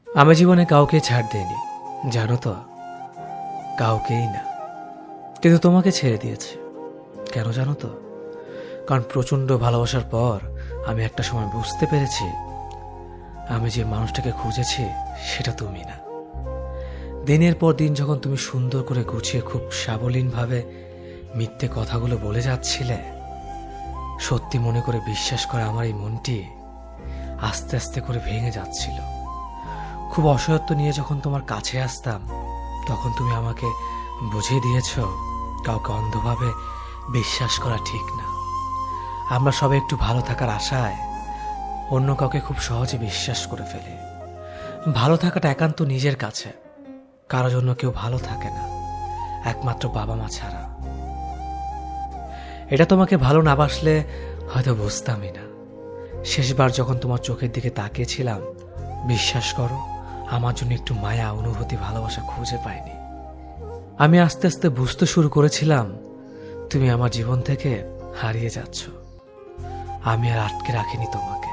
আমি জীবনে কাউকে ছাড় দেইনি, জানো তো, কাউকেই না। কিন্তু তোমাকে ছেড়ে দিয়েছি। কেন জানো তো? কারণ প্রচণ্ড ভালোবাসার পর আমি একটা সময় বুঝতে পেরেছি আমি যে মানুষটাকে খুঁজেছি সেটা তুমি না। দিনের পর দিন যখন তুমি সুন্দর করে গুছিয়ে খুব সাবলীনভাবে মিথ্যে কথাগুলো বলে যাচ্ছিলে, সত্যি মনে করে বিশ্বাস করে আমার এই মনটি আস্তে আস্তে করে ভেঙে যাচ্ছিল। খুব অসহায়ত্ব নিয়ে যখন তোমার কাছে আসতাম, তখন তুমি আমাকে বুঝিয়ে দিয়েছ কাউকে অন্ধভাবে বিশ্বাস করা ঠিক না। আমরা সবাই একটু ভালো থাকার আশায় অন্য কাউকে খুব সহজে বিশ্বাস করে ফেলি। ভালো থাকাটা একান্ত নিজের কাছে, কারোর জন্য কেউ ভালো থাকে না, একমাত্র বাবা মা ছাড়া। এটা তোমাকে ভালো না বাসলে হয়তো বুঝতামই না। শেষবার যখন তোমার চোখের দিকে তাকিয়েছিলাম, বিশ্বাস করো, আমার জন্য একটু মায়া, অনুভূতি, ভালোবাসা খুঁজে পাইনি। আমি আস্তে আস্তে বুঝতে শুরু করেছিলাম তুমি আমার জীবন থেকে হারিয়ে যাচ্ছ। আমি আর আটকে রাখিনি তোমাকে,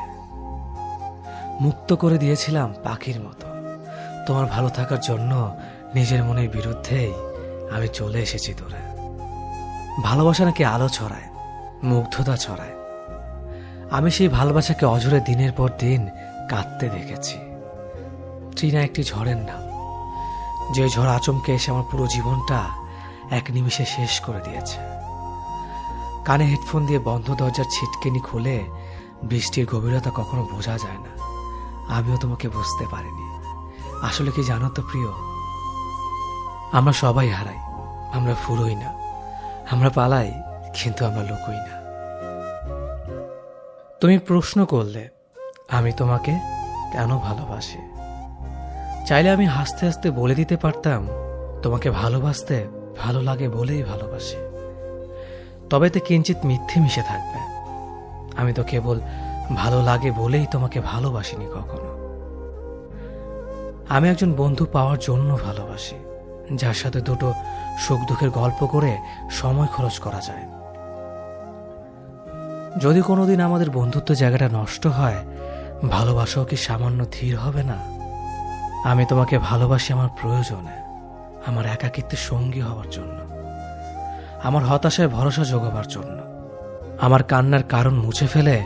মুক্ত করে দিয়েছিলাম পাখির মতো। তোমার ভালো থাকার জন্য নিজের মনের বিরুদ্ধেই আমি চলে এসেছি দূরে। ভালোবাসা নাকি আলো ছড়ায়, মুগ্ধতা ছড়ায়। আমি সেই ভালোবাসাকে অঝরে দিনের পর দিন কাঁদতে দেখেছি। ট্রিনা একটি ঝড়ের নাম, যে ঝড় আচমকে এসে আমার পুরো জীবনটা এক নিমিষে শেষ করে দিয়েছে। কানে হেডফোন দিয়ে বন্ধ দরজার ছিটকেনি খুলে বৃষ্টির গভীরতা কখনো বোঝা যায় না। আমিও তোমাকে বুঝতে পারিনি। আসলে কি জানো তো প্রিয়, আমরা সবাই হারাই, আমরা ফুরোই না, আমরা পালাই, কিন্তু আমরা লুকোই না। তুমি প্রশ্ন করলে আমি তোমাকে কেন ভালোবাসি। চাইলে আমি হাসতে হাসতে বলে দিতে পারতাম তোমাকে ভালোবাসতে ভালো লাগে বলেই ভালোবাসি। তবে তো কিঞ্চিত মিথ্যে মিশে থাকবে। আমি তো কেবল ভালো লাগে বলেই তোমাকে ভালোবাসিনি কখনো। আমি একজন বন্ধু পাওয়ার জন্য ভালোবাসি, যার সাথে দুটো সুখ দুঃখের গল্প করে সময় খরচ করা যায়। যদি কোনোদিন আমাদের বন্ধুত্ব জায়গাটা নষ্ট হয়, ভালোবাসাও কি সামান্য ধীর হবে না? আমি তোমাকে ভালোবাসি আমার প্রয়োজনে, আমার একাকিত্বের সঙ্গী হওয়ার জন্য, আমার হতাশায় ভরসা জোগাবার জন্য, আমার কান্নার কারণ মুছে ফেলে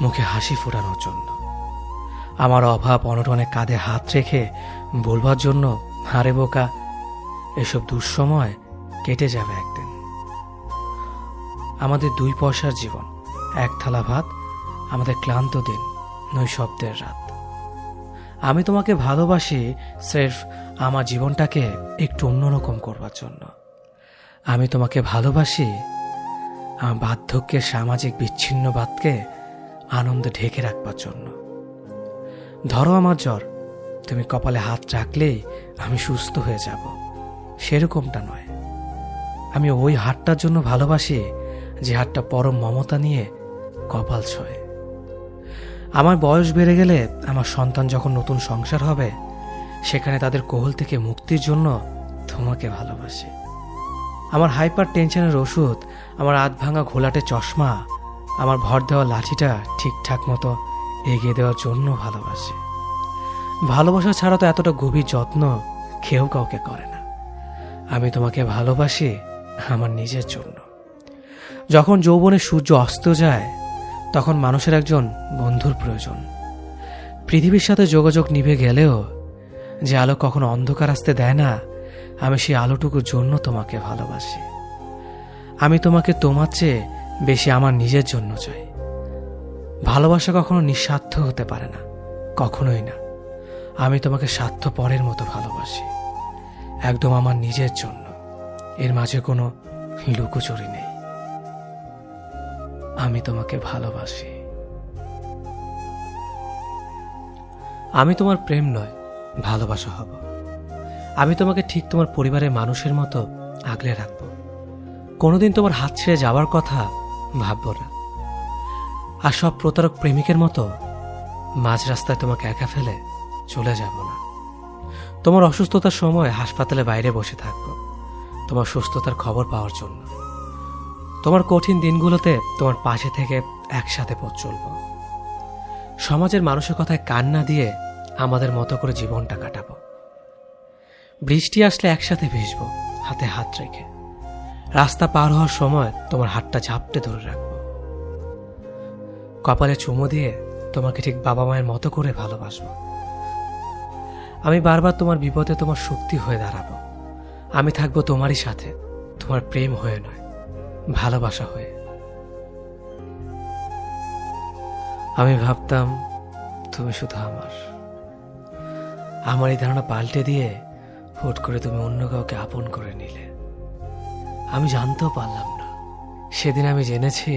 মুখে হাসি ফোটানোর জন্য, আমার অভাব অনটনে কাঁধে হাত রেখে বলবার জন্য, হারে বোকা, এসব দুঃসময় কেটে যাবে একদিন। আমাদের 2 পয়সার জীবন, এক থালা ভাত, আমাদের ক্লান্ত দিন, নৈশব্দের রাত। আমি তোমাকে ভালোবাসি স্রেফ আমার জীবনটাকে একটু অন্যরকম করবার জন্য। আমি তোমাকে ভালোবাসি আমার বার্ধক্যের সামাজিক বিচ্ছিন্নবাদকে আনন্দে ঢেকে রাখবার জন্য। ধরো আমার জ্বর, তুমি কপালে হাত রাখলেই আমি সুস্থ হয়ে যাব, সেরকমটা নয়। আমি ওই হাতটার জন্য ভালোবাসি যে হাতটা পরম মমতা নিয়ে কপাল ছোঁয়ে। আমার বয়স বেড়ে গেলে, আমার সন্তান যখন নতুন সংসার হবে, সেখানে তাদের কোহল থেকে মুক্তির জন্য তোমাকে ভালোবাসি। আমার হাইপার টেনশনের ওষুধ, আমার আধ ভাঙা ঘোলাটে চশমা, আমার ভর দেওয়া লাঠিটা ঠিকঠাক মতো এগিয়ে দেওয়ার জন্য ভালোবাসি। ভালোবাসা ছাড়া তো এতটা গভীর যত্ন কেউ কাউকে করে না। আমি তোমাকে ভালোবাসি আমার নিজের জন্য। যখন যৌবনে সূর্য অস্ত যায়, তখন মানুষের একজন বন্ধুর প্রয়োজন। পৃথিবীর সাথে যোগাযোগ নিভে গেলেও যে আলো কখনো অন্ধকার আসতে দেয় না, আমি সেই আলোটুকুর জন্য তোমাকে ভালোবাসি। আমি তোমাকে তোমার চেয়ে বেশি আমার নিজের জন্য চাই। ভালোবাসা কখনো নিঃস্বার্থ হতে পারে না, কখনোই না। আমি তোমাকে স্বার্থপরের মতো ভালোবাসি, একদম আমার নিজের জন্য। এর মাঝে কোনো লুকোচুরি নেই। আমি তোমাকে ভালোবাসি। আমি তোমার প্রেম নয়, ভালোবাসা হব। আমি তোমাকে ঠিক তোমার পরিবারের মানুষের মতো আগলে রাখব। কোনোদিন তোমার হাত ছেড়ে যাওয়ার কথা ভাবব না। আর সব প্রতারক প্রেমিকের মতো মাঝ রাস্তায় তোমাকে একা ফেলে চলে যাব না। তোমার অসুস্থতার সময় হাসপাতালে বাইরে বসে থাকব, তোমার সুস্থতার খবর পাওয়ার জন্য। তোমার কঠিন দিনগুলোতে তোমার পাশে থেকে একসাথে পথ চলব। সমাজের মানুষের কথায় কান না দিয়ে আমাদের মতো করে জীবনটা কাটাবো। বৃষ্টি আসলে একসাথে ভিজবো, হাতে হাত রেখে। রাস্তা পার হওয়ার সময় তোমার হাতটা ঝাপটে ধরে রাখবো। কপালে চুমো দিয়ে তোমাকে ঠিক বাবা মায়ের মতো করে ভালোবাসবো। আমি বারবার তোমার বিপদে তোমার শক্তি হয়ে দাঁড়াবো। আমি থাকবো তোমারই সাথে, তোমার প্রেম হয়ে নয়, ভালোবাসা হয়ে। আমি ভাবতাম তুমি শুধু আমার এই ধারণা পাল্টে দিয়ে হুট করে তুমি অন্য কাউকে আপন করে নিলে। আমি জানতেও পারলাম না, সেদিন আমি জেনেছি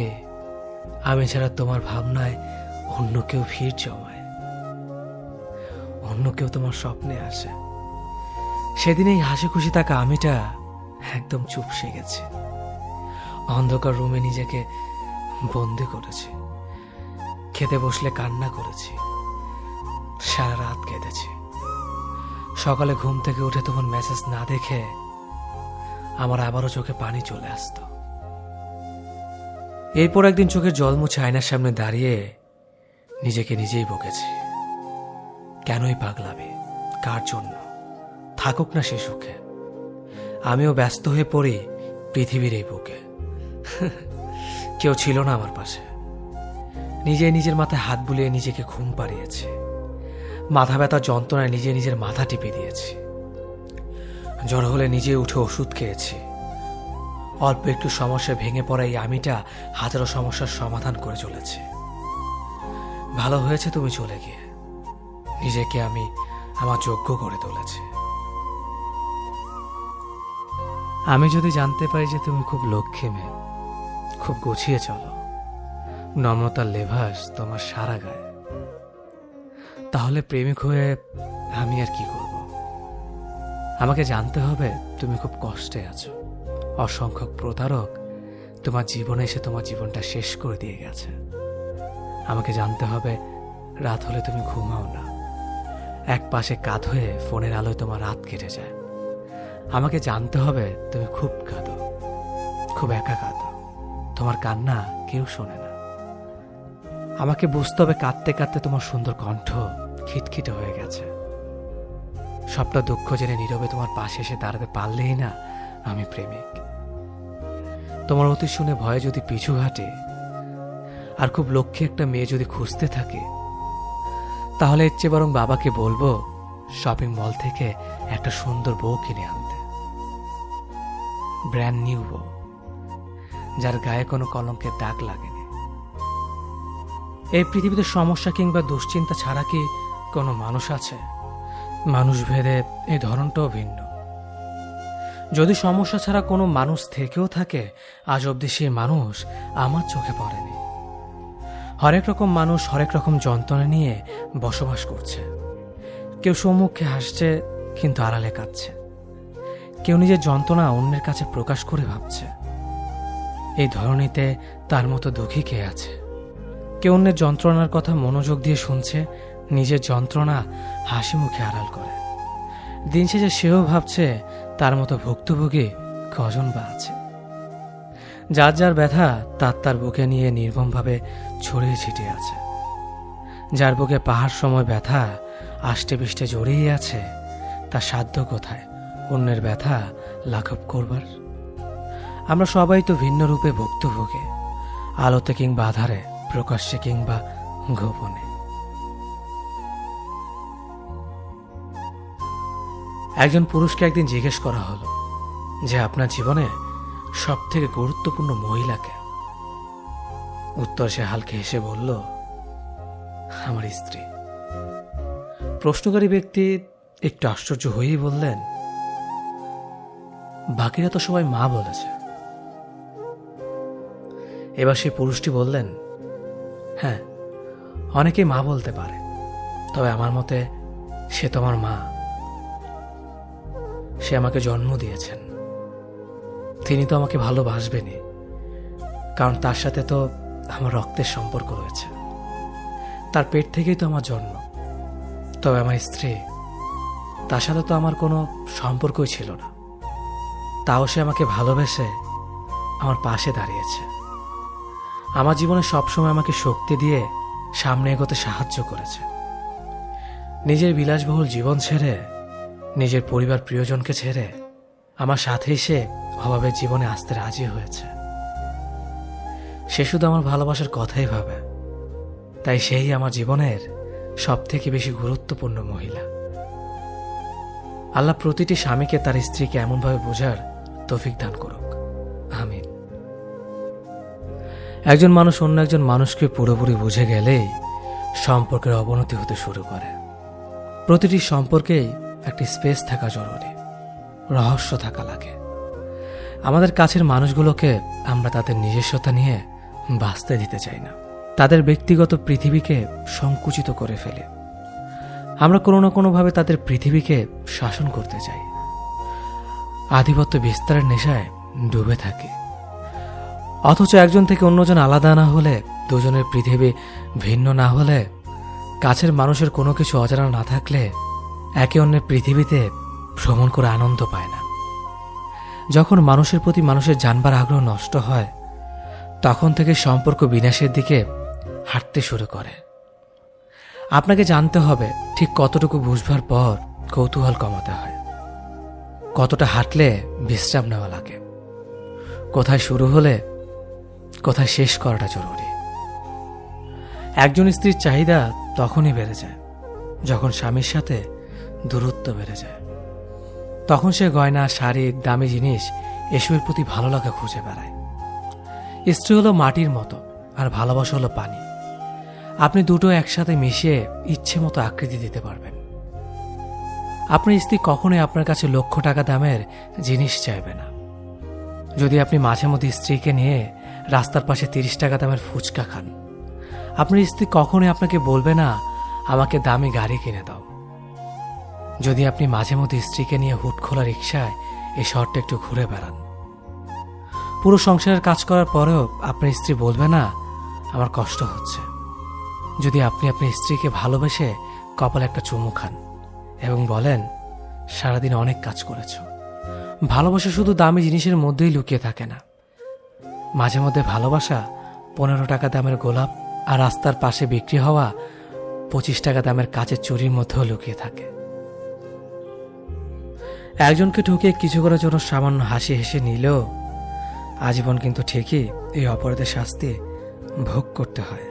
আমি ছাড়া তোমার ভাবনায় অন্য কেউ ভিড় জমায়, অন্য কেউ তোমার স্বপ্নে আসে। সেদিন এই হাসি খুশি থাকা আমিটা একদম চুপসে গেছে। অন্ধকার রুমে নিজেকে বন্দি করেছি। খেতে বসলে কান্না করেছি, সারা রাত কেঁদেছি। সকালে ঘুম থেকে উঠে তোমার মেসেজ না দেখে আমার আবারও চোখে পানি চলে আসতো। এরপর একদিন চোখের জল মুছে আয়নার সামনে দাঁড়িয়ে নিজেকে নিজেই বকেছি, কেনই পাগলামি, কার জন্য? থাকুক না সে সুখে। আমিও ব্যস্ত হয়ে পড়ি পৃথিবীর এই বুকে। কেউ ছিল না আমার পাশে। নিজের মাথায় হাত বুলিয়ে নিজেকে ঘুম পাড়িয়েছি। মাথা ব্যথা যন্ত্রণায় নিজের মাথা টিপে দিয়েছি। জ্বর হলে নিজে উঠে ওষুধ খেয়েছি। অল্প একটু সমস্যায় ভেঙে পড়া এই আমিটা হাজারো সমস্যার সমাধান করে চলেছে। ভালো হয়েছে তুমি চলে গিয়ে, নিজেকে আমি আমার যোগ্য করে তুলেছি। আমি যদি জানতে পারি যে তুমি খুব লক্ষ্মী মেয়ে, খুব গুছিয়ে চলো, নম্রতার লেভাস তোমার সারা গায়ে, তাহলে প্রেমিক হয়ে আমি আর কি করব? আমাকে জানতে হবে তুমি খুব কষ্টে আছো। অসংখ্য প্রতারক তোমার জীবনে এসে তোমার জীবনটা শেষ করে দিয়ে গেছে। আমাকে জানতে হবে রাত হলে তুমি ঘুমাও না, এক পাশে কাঁধ হয়ে ফোনের আলোয় তোমার রাত কেটে যায়। আমাকে জানতে হবে তুমি খুব কাঁদো, খুব একা কাঁদো, তোমার কান্না কেউ শোনে না। আমাকে বুঝতে হবে কাঁদতে কাঁদতে তোমার সুন্দর কণ্ঠ খিটখিটে হয়ে গেছে। সবটা দুঃখ জেনে নীরবে তোমার পাশে এসে দাঁড়াতে পারলেই না আমি প্রেমিক। তোমার অতি শুনে ভয়ে যদি পিছু হাঁটে আর খুব লক্ষ্যে একটা মেয়ে যদি খুঁজতে থাকে, তাহলে এর চেয়ে বরং বাবাকে বলবো শপিং মল থেকে একটা সুন্দর বউ কিনে আনতে, ব্র্যান্ড নিউ বউ, যার গায়ে কোনো কলঙ্কের দাগ লাগেনি। এই পৃথিবীতে সমস্যা কিংবা দুশ্চিন্তা ছাড়া কি কোনো মানুষ আছে? মানুষ ভেদে এই ধরনটাও ভিন্ন। যদি সমস্যা ছাড়া কোনো মানুষ থেকেও থাকে, আজ অবধি সেই মানুষ আমার চোখে পড়েনি। হরেক রকম মানুষ হরেক রকম যন্ত্রণা নিয়ে বসবাস করছে। কেউ সম্মুখে হাসছে কিন্তু আড়ালে কাঁদছে। কেউ নিজের যন্ত্রণা অন্যের কাছে প্রকাশ করে ভাবছে। এই ধরনীতে তার মতো দুঃখী কে আছে? কেউ অন্যের যন্ত্রণার কথা মনোযোগ দিয়ে শুনছে, নিজের যন্ত্রণা হাসি মুখে আড়াল করে। দিন শেষে সেও ভাবছে তার মতো ভুক্তভোগী কজন বা আছে। যার যার ব্যথা তার বুকে নিয়ে নির্মমভাবে ছড়িয়ে ছিটিয়ে আছে। যার বুকে পাহাড় সময় ব্যথা আষ্টে পৃষ্ঠে জড়িয়ে আছে, তার সাধ্য কোথায় অন্যের ব্যথা লাঘব করবার? আমরা সবাই তো ভিন্ন রূপে ভুক্তভোগী, আলোতে কিংবা আধারে, প্রকাশ্যে কিংবা গোপনে। একজন পুরুষকে একদিন জিজ্ঞেস করা হলো যে আপনার জীবনে সব থেকে গুরুত্বপূর্ণ মহিলাকে। উত্তর সে হালকা হেসে বলল, আমার স্ত্রী। প্রশ্নকারী ব্যক্তি একটু আশ্চর্য হয়েই বললেন, বাকিরা তো সবাই মা বলেছে। এবার সেই পুরুষটি বললেন, হ্যাঁ, অনেকেই মা বলতে পারে, তবে আমার মতে সে তোমার মা। সে আমাকে জন্ম দিয়েছেন, তিনি তো আমাকে ভালোবাসবেনই, কারণ তার সাথে তো আমার রক্তের সম্পর্ক রয়েছে। তার পেট থেকেই তো আমার জন্ম। তবে আমার স্ত্রী, তার সাথে তো আমার কোনো সম্পর্কই ছিল না, তাও সে আমাকে ভালোবেসে আমার পাশে দাঁড়িয়েছে। আমার জীবনে সবসময় আমাকে শক্তি দিয়ে সামনে এগোতে সাহায্য করেছে। নিজের বিলাসবহুল জীবন ছেড়ে, নিজের পরিবার প্রিয়জনকে ছেড়ে আমার সাথেই সে অভাবের জীবনে আসতে রাজি হয়েছে। সে শুধু আমার ভালোবাসার কথাই ভাবে, তাই সেই আমার জীবনের সব থেকে বেশি গুরুত্বপূর্ণ মহিলা। আল্লাহ প্রতিটি স্বামীকে তার স্ত্রীকে এমনভাবে বোঝার তৌফিক দান করুক, আমিন। একজন মানুষ অন্য একজন মানুষকে পুরোপুরি বুঝে গেলেই সম্পর্কের অবনতি হতে শুরু করে। প্রতিটি সম্পর্কেই একটি স্পেস থাকা জরুরি, রহস্য থাকা লাগে। আমাদের কাছের মানুষগুলোকে আমরা তাদের নিজস্বতা নিয়ে বাঁচতে দিতে চাই না, তাদের ব্যক্তিগত পৃথিবীকে সংকুচিত করে ফেলে। আমরা কোনো না কোনোভাবে তাদের পৃথিবীকে শাসন করতে চাই, আধিপত্য বিস্তারের নেশায় ডুবে থাকি। অথচ একজন থেকে অন্যজন আলাদা না হলে, দুজনের পৃথিবী ভিন্ন না হলে, কাছের মানুষের কোনো কিছু অজানা না থাকলে একে অন্যের পৃথিবীতে ভ্রমণ করে আনন্দ পায় না। যখন মানুষের প্রতি মানুষের জানবার আগ্রহ নষ্ট হয়, তখন থেকে সম্পর্ক বিনাশের দিকে হাঁটতে শুরু করে। আপনাকে জানতে হবে ঠিক কতটুকু বুঝবার পর কৌতূহল কমাতে হয়, কতটা হাঁটলে বিশ্রাম নেওয়া লাগে, কোথায় শুরু হলে কোথায় শেষ করাটা জরুরি। একজন স্ত্রীর চাহিদা তখনই বেড়ে যায় যখন স্বামীর সাথে দূরত্ব বেড়ে যায়। তখন সে গয়না, শাড়ি, দামি জিনিস এসবের প্রতি ভালো লাগা খুঁজে বেড়ায়। স্ত্রী হলো মাটির মতো, আর ভালোবাসা হলো পানি। আপনি দুটো একসাথে মিশিয়ে ইচ্ছে মতো আকৃতি দিতে পারবেন। আপনার স্ত্রী কখনোই আপনার কাছে লক্ষ টাকা দামের জিনিস চাইবে না। যদি আপনি মাঝে মধ্যে স্ত্রীকে নিয়ে রাস্তার পাশে 30 টাকা দামের ফুচকা খান, আপনার স্ত্রী কখনোই আপনাকে বলবে না আমাকে দামি গাড়ি কিনে দাও। যদি আপনি মাঝে মধ্যে স্ত্রীকে নিয়ে হুট খোলা রিক্সায় এই শহরটা একটু ঘুরে বেড়ান, পুরো সংসারের কাজ করার পরেও আপনার স্ত্রী বলবে না আমার কষ্ট হচ্ছে। যদি আপনি আপনার স্ত্রীকে ভালোবেসে কপালে একটা চুমু খান এবং বলেন সারাদিন অনেক কাজ করেছ। ভালোবাসা শুধু দামি জিনিসের মধ্যেই লুকিয়ে থাকে না, মাঝে মধ্যে ভালোবাসা 15 টাকা দামের গোলাপ আর রাস্তার পাশে বিক্রি হওয়া 25 টাকা দামের কাচের চুরির মধ্যেও লুকিয়ে থাকে। একজনকে ঠকিয়ে কিছু করার জন্য সামান্য হাসি হেসে নিলেও আজীবন কিন্তু ঠিকই এই অপরাধের শাস্তি ভোগ করতে হয়।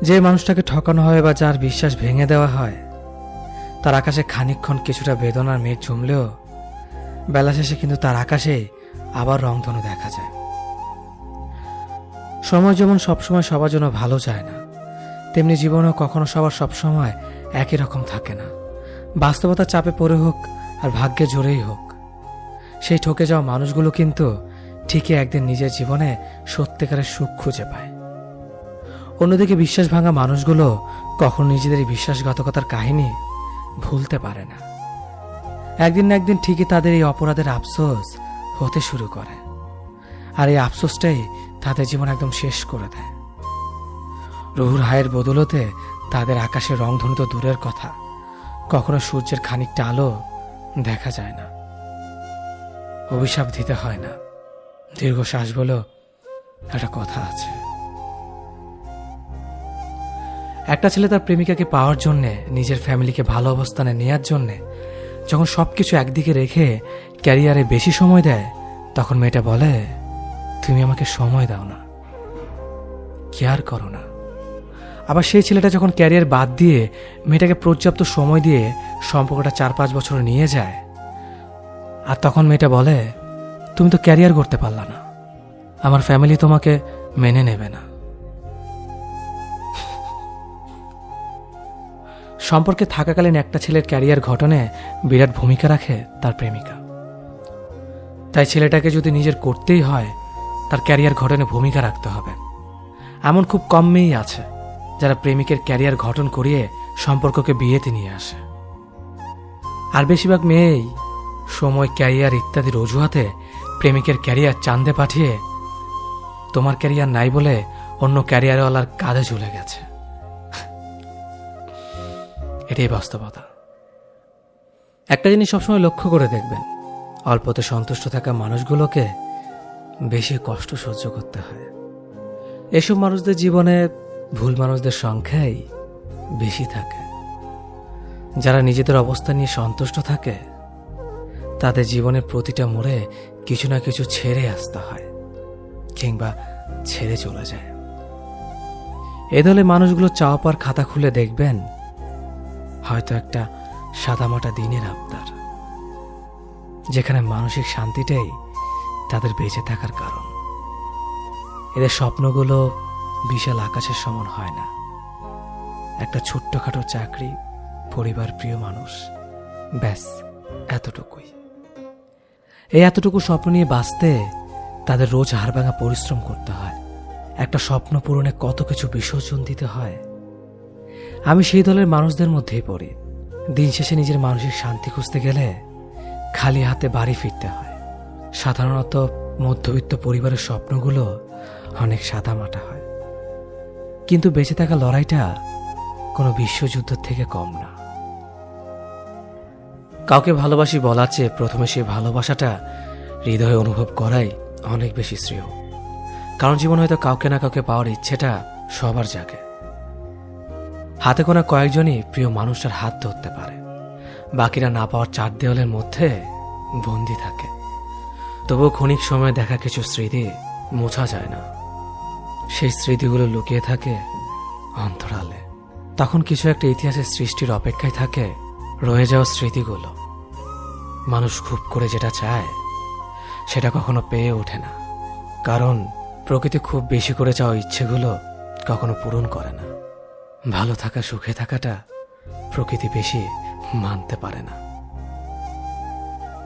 যে মানুষটাকে ঠকানো হয় বা যার বিশ্বাস ভেঙে দেওয়া হয়, তার আকাশে খানিকক্ষণ কিছুটা বেদনার মেঘ জমলেও বেলা শেষে কিন্তু তার আকাশে আবার রংধনু দেখা যায়। সময় যেমন সবসময় সবার জন্য ভালো যায় না, তেমনি জীবনেও কখনো সবার সবসময় একই রকম থাকে না। বাস্তবতার চাপে পড়ে হোক আর ভাগ্যে জোরেই হোক, সেই ঠকে যাওয়া মানুষগুলো কিন্তু ঠিকই একদিন নিজের জীবনে সত্যিকারের সুখ খুঁজে পায়। অন্যদিকে বিশ্বাস ভাঙা মানুষগুলো কখনো নিজেদের বিশ্বাসঘাতকতার কাহিনী ভুলতে পারে না। একদিন না একদিন ঠিকই তাদের এই অপরাধের আফসোস হতে শুরু করে, আর এই আফসোসটাই তাদের জীবন একদম শেষ করে দেয়। রুহুর হায়ের বদলতে তাদের আকাশের রংধনু তো দূরের কথা, কখনো সূর্যের খানিকটা আলো দেখা যায় না। অভিশাপ দিতে হয় না, দীর্ঘশ্বাস বলেও একটা কথা আছে। একটা ছেলে তার প্রেমিকাকে পাওয়ার জন্যে, নিজের ফ্যামিলিকে ভালো অবস্থানে নেয়ার জন্যে যখন সবকিছু একদিকে রেখে ক্যারিয়ারে বেশি সময় দেয়, তখন মেয়েটা বলে তুমি আমাকে সময় দাও না, কেয়ার করো না। আবার সেই ছেলেটা যখন ক্যারিয়ার বাদ দিয়ে মেয়েটাকে পর্যাপ্ত সময় দিয়ে সম্পর্কটা 4-5 বছর নিয়ে যায়, আর তখন মেয়েটা বলে তুমি তো ক্যারিয়ার করতে পারলা না, আমার ফ্যামিলি তোমাকে মেনে নেবে না। সম্পর্কে থাকাকালীন একটা ছেলের ক্যারিয়ার গঠনে বিরাট ভূমিকা রাখে তার প্রেমিকা। তাই ছেলেটাকে যদি নিজের করতেই হয়, তার ক্যারিয়ার গঠনে ভূমিকা রাখতে হবে। এমন খুব কম মেয়েই আছে যারা প্রেমিকের ক্যারিয়ার গঠন করিয়ে সম্পর্ককে বিয়েতে নিয়ে আসে। আর বেশিরভাগ মেয়েই সময়, ক্যারিয়ার ইত্যাদির অজুহাতে প্রেমিকের ক্যারিয়ার চাঁদে পাঠিয়ে তোমার ক্যারিয়ার নাই বলে অন্য ক্যারিয়ারওয়ালার কাঁধে ঝুলে গেছে। এটাই বাস্তবতা। একটা জিনিস সবসময় লক্ষ্য করে দেখবেন, অল্পতে সন্তুষ্ট থাকা মানুষগুলোকে বেশি কষ্ট সহ্য করতে হয়। এসব মানুষদের জীবনে ভুল মানুষদের সংখ্যাই বেশি থাকে। যারা নিজেদের অবস্থা নিয়ে সন্তুষ্ট থাকে তাদের জীবনের প্রতিটা মোড়ে কিছু না কিছু ছেড়ে আসতে হয় কিংবা ছেড়ে চলে যায়। এ দলে মানুষগুলো চাওয়া পাওয়ার খাতা খুলে দেখবেন হয়তো একটা সাদামাটা দিনের আবদার, যেখানে মানসিক শান্তিটাই তাদের বেঁচে থাকার কারণ। এদের স্বপ্নগুলো বিশাল আকাশের সমান হয় না। একটা ছোট্টখাটো চাকরি, পরিবার, প্রিয় মানুষ, ব্যাস এতটুকুই। এই এতটুকু স্বপ্ন নিয়ে বাঁচতে তাদের রোজ হাড়ভাঙা পরিশ্রম করতে হয়। একটা স্বপ্ন পূরণে কত কিছু বিসর্জন দিতে হয়। আমি সেই দলের মানুষদের মধ্যেই পড়ি। দিন শেষে নিজের মানসিক শান্তি খুঁজতে গেলে খালি হাতে বাড়ি ফিরতে হয়। সাধারণত মধ্যবিত্ত পরিবারের স্বপ্নগুলো অনেক সাদামাটা হয়, কিন্তু বেঁচে থাকা লড়াইটা কোনো বিশ্বযুদ্ধ থেকে কম না। কাউকে ভালোবাসি বলার চেয়ে প্রথমে সেই ভালোবাসাটা হৃদয়ে অনুভব করাই অনেক বেশি শ্রেয়। কারণ জীবন হয়তো কাউকে না কাউকে পাওয়ার ইচ্ছেটা সবার জাগে। হাতে গোনা কয়েকজনই প্রিয় মানুষটার হাত ধরতে পারে, বাকিরা না পাওয়ার চার দেওয়ালের মধ্যে বন্দি থাকে। তবুও ক্ষণিক সময় দেখা কিছু স্মৃতি মোছা যায় না। সেই স্মৃতিগুলো লুকিয়ে থাকে অন্তরালে। তখন কিছু একটা ইতিহাসের সৃষ্টির অপেক্ষায় থাকে রয়ে যাওয়া স্মৃতিগুলো। মানুষ খুব করে যেটা চায় সেটা কখনো পেয়ে ওঠে না, কারণ প্রকৃতি খুব বেশি করে চাওয়া ইচ্ছেগুলো কখনো পূরণ করে না। ভালো থাকা, সুখে থাকাটা প্রকৃতি বেশি মানতে পারে না।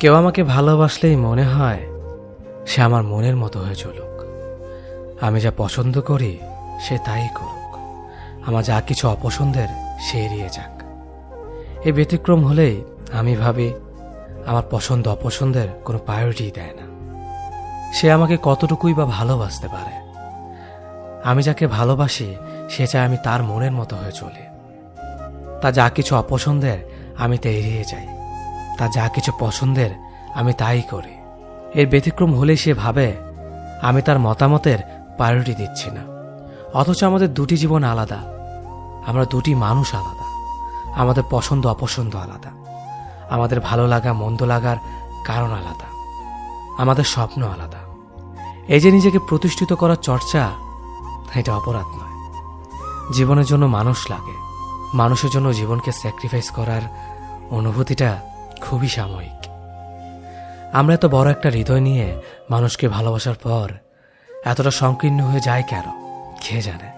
কেউ আমাকে ভালোবাসলেই মনে হয় সে আমার মনের মতো হয়ে চলুক। আমি যা পছন্দ করি সে তাই করুক, আমার যা কিছু অপছন্দের সে এড়িয়ে যাক। এই ব্যতিক্রম হলেই আমি ভাবি আমার পছন্দ অপছন্দের কোনো প্রায়োরিটি দেয় না। সে আমাকে কতটুকুই বা ভালোবাসতে পারে। আমি যাকে ভালোবাসি সে চায় আমি তার মনের মতো হয়ে চলি। তা যা কিছু অপছন্দের আমি তা এড়িয়ে যাই, তা যা কিছু পছন্দের আমি তাই করি। এর ব্যতিক্রম হলেই সে ভাবে আমি তার মতামতের প্রায়োরিটি দিচ্ছি না। অথচ আমাদের দুটি জীবন আলাদা, আমরা দুটি মানুষ আলাদা, আমাদের পছন্দ অপছন্দ আলাদা, আমাদের ভালো লাগা মন্দ লাগার কারণ আলাদা, আমাদের স্বপ্ন আলাদা। এই যে নিজেকে প্রতিষ্ঠিত করার চর্চা, এটা অপরাধ নয়। জীবনের জন্য মানুষ লাগে, মানুষের জন্য জীবনকে স্যাক্রিফাইস করার অনুভূতিটা খুবই সাময়িক। আমরা এত বড় একটা হৃদয় নিয়ে মানুষকে ভালোবাসার পর এতটা সংকীর্ণ হয়ে যায় কেন, কে জানে?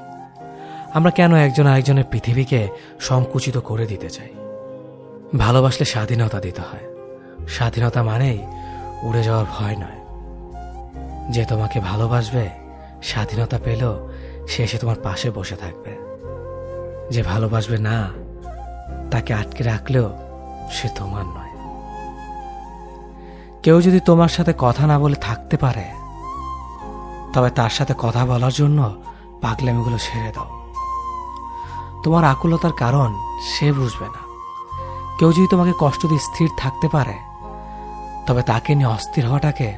আমরা কেন একজন আরেকজনের পৃথিবীকে সংকুচিত করে দিতে চাই? ভালোবাসলে স্বাধীনতা দিতে হয়। স্বাধীনতা মানেই উড়ে যাওয়ার ভয় নয়। যে তোমাকে ভালোবাসবে স্বাধীনতা পেলেও সে এসে তোমার পাশে বসে থাকবে। যে ভালোবাসবে না, তাকে আটকে রাখলেও সে তোমার নয়। কেউ যদি তোমার সাথে কথা না বলে থাকতে পারে, তবে তার সাথে কথা বলার জন্য পাগলামিগুলো ছেড়ে দাও। তোমার আকুলতার কারণ সে বুঝবে না। কেউ যদি তোমাকে কষ্ট দিয়ে স্থির থাকতে পারে, তবে তাকে নিয়ে অস্থির হওয়াটাকে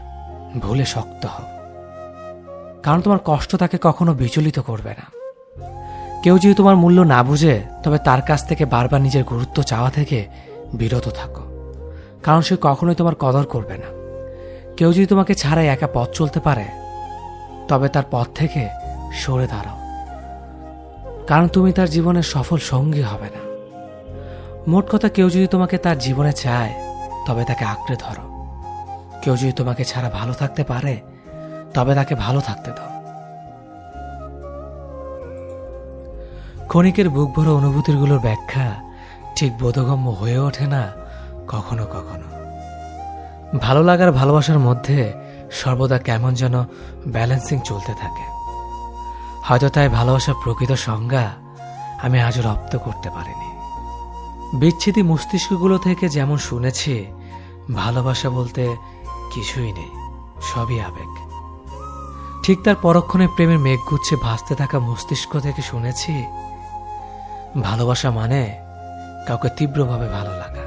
ভুলে শক্ত হও। কারণ তোমার কষ্ট তাকে কখনো বিচলিত করবে না। কেউ যদি তোমার মূল্য না বুঝে, তবে তার কাছ থেকে বারবার নিজের গুরুত্ব চাওয়া থেকে বিরত থাকো। কারণ সে কখনোই তোমার কদর করবে না। কেউ যদি তোমাকে ছাড়াই একা পথ চলতে পারে, তবে তার পথ থেকে সরে দাঁড়াও। কারণ তুমি তার জীবনের সফল সঙ্গী হবে না। মোট কথা, কেউ যদি তোমাকে তার জীবনে চায়, তবে তাকে আঁকড়ে ধরো। কেউ যদি তোমাকে ছাড়া ভালো থাকতে পারে, তবে তাকে ভালো থাকতে দাও। ক্ষণিকের বুক ভরা অনুভূতিগুলোর ব্যাখ্যা ঠিক বোধগম্য হয়ে ওঠে না কখনো কখনো। ভালো লাগার ভালোবাসার মধ্যে সর্বদা কেমন যেন ব্যালেন্সিং চলতে থাকে। হয়তো তাই ভালোবাসার প্রকৃত সংজ্ঞা আমি আজও রপ্ত করতে পারিনি। বিচ্ছেদী মস্তিষ্কগুলো থেকে যেমন শুনেছি ভালোবাসা বলতে কিছুই নেই, সবই আবেগ, ঠিক তার পরক্ষণে প্রেমের মেঘগুচ্ছে ভাসতে থাকা মস্তিষ্ক থেকে শুনেছি ভালোবাসা মানে কাউকে তীব্রভাবে ভালো লাগা।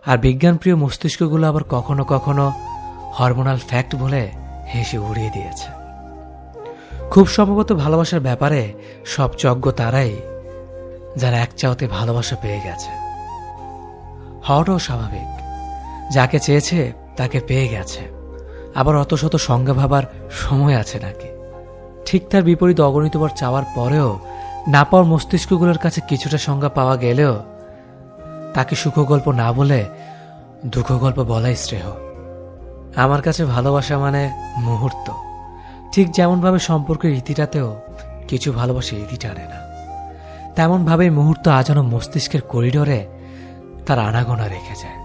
আর বিজ্ঞানপ্রিয় মস্তিষ্কগুলো আবার কখনো কখনো হরমোনাল ফ্যাক্ট বলে হেসে উড়িয়ে দিয়েছে। খুব সম্ভবত ভালোবাসার ব্যাপারে সব যজ্ঞ তারাই যারা এক চাওতে ভালোবাসা পেয়ে গেছে। হওয়াটাও স্বাভাবিক। যাকে চেয়েছে তাকে পেয়ে গেছে, আবার অত শত সংজ্ঞা ভাবার সময় আছে নাকি? ঠিক তার বিপরীত অগণিতবার চাওয়ার পরেও না পাওয়ার মস্তিষ্কগুলোর কাছে কিছুটা সংজ্ঞা পাওয়া গেলেও তাকে সুখগল্প না বলে দুঃখ গল্প বলাই শ্রেয়। আমার কাছে ভালোবাসা মানে মুহূর্ত। ঠিক যেমনভাবে সম্পর্কের রীতিটাতেও কিছু ভালোবাসা রীতি টানে না, তেমনভাবেই মুহূর্ত আজও মস্তিষ্কের করিডোরে তার আনাগোনা রেখে যায়।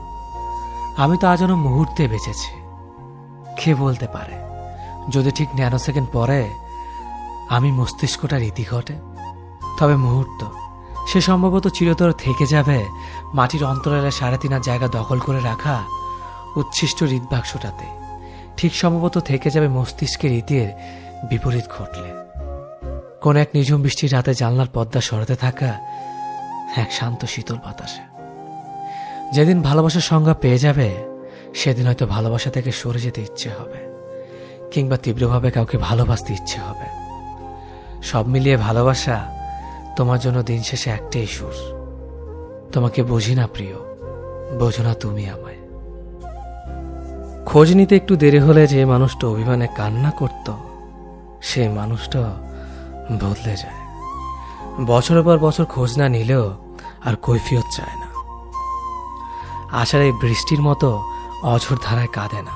আমি তো আজও মুহূর্তে বেঁচেছি। কে বলতে পারে যদি ঠিক ন্যানো সেকেন্ড পরে আমি মস্তিষ্কটা রীতি ঘটে? তবে মুহূর্ত সে সম্ভবত চিরতর থেকে যাবে মাটির অন্তরালে 3.5 জায়গা দখল করে রাখা উচ্ছিষ্ট হৃদবাক্সটাতে। ঠিক সম্ভবত থেকে যাবে মস্তিষ্কের রীতির বিপরীত ঘটলে কোন এক নিঝুম বৃষ্টির রাতে জানলার পর্দা সরাতে থাকা এক শান্ত শীতল বাতাসে। যেদিন ভালোবাসার সংজ্ঞা পেয়ে যাবে সেদিন হয়তো ভালোবাসা থেকে সরে যেতে ইচ্ছে হবে, কিংবা তীব্রভাবে কাউকে ভালোবাসতে ইচ্ছে হবে। সব মিলিয়ে ভালোবাসা তোমার জন্য দিন শেষে একটাই সুর, তোমাকে বুঝি না প্রিয়, বোঝো না তুমি আমায়। খোঁজ নিতে একটু দেরি হলে যে মানুষটা অভিমানে কান্না করত সেই মানুষটা বদলে যায়। বছরের পর বছর খোঁজ না নিলেও আর কৈফিয়ত চায় না। আশার এই বৃষ্টির মতো অঝোর ধারায় কাঁদে না।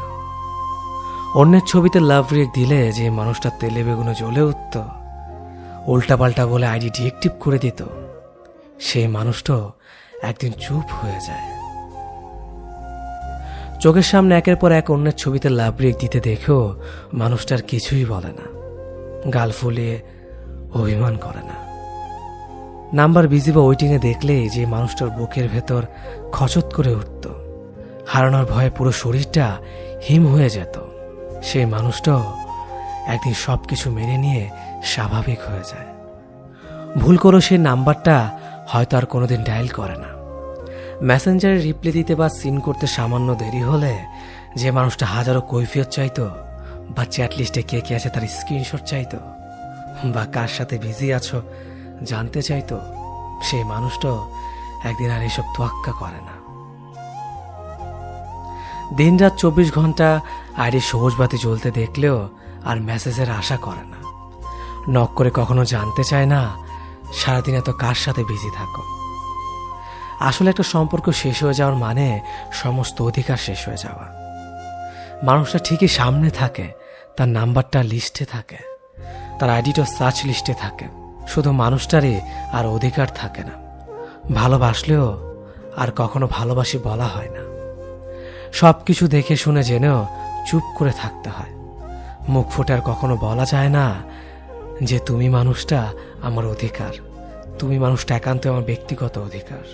অন্যের ছবিতে লাভ রিয়েক্ট দিলে যে মানুষটা তেলে বেগুনে জ্বলে উঠত, উল্টাপাল্টা বলে আইডি ডিএক্টিভ করে দিত, সেই মানুষটা একদিন চুপ হয়ে যায়। চোখের সামনে একের পর এক অন্যের ছবিতে লাভ রিয়েক্ট দিতে দেখেও মানুষটার কিছুই বলে না, গাল ফুলিয়ে অভিমান করে না। নাম্বার বিজি বা ওয়েটিংয়ে দেখলেই যে মানুষটার বুকের ভেতর খচত করে উঠত, হারানোর ভয়ে পুরো শরীরটা হিম হয়ে যেত, সেই মানুষটাও একদিন সবকিছু মেনে নিয়ে স্বাভাবিক হয়ে যায়। ভুল করে সেই নাম্বারটা হয়তো আর কোনোদিন ডায়াল করে না। মেসেঞ্জারে রিপ্লাই দিতে বা সিন করতে সামান্য দেরি হলে যে মানুষটা হাজারো কৈফিয়ত চাইতো, বা চ্যাট লিস্টে কে কে আছে তার স্ক্রিনশট চাইতো, বা কার সাথে বিজি আছো জানতে চাইতো, সেই মানুষটাও একদিন আর এসব তোয়াক্কা করে না। দিন রাত 24 ঘন্টা আইডি সবুজ বাতি জ্বলতে দেখলেও আর মেসেজের আশা করে না। নক করে কখনো জানতে চায় না সারাদিন এত কার সাথে বিজি থাকো। আসলে একটা সম্পর্ক শেষ হয়ে যাওয়ার মানে সমস্ত অধিকার শেষ হয়ে যাওয়া। মানুষটা ঠিকই সামনে থাকে, তার নাম্বারটা লিস্টে থাকে, তার আইডিটা সার্চ লিস্টে থাকে, শুধু মানুষটারই আর অধিকার থাকে না। ভালোবাসলেও আর কখনো ভালোবাসি বলা হয় না। সবকিছু দেখে শুনে জেনেও চুপ করে থাকতে হয়। মুখ ফুটে আর কখনো বলা যায় না যে তুমি মানুষটা আমার অধিকার, তুমি মানুষটা একান্ত আমার ব্যক্তিগত অধিকার।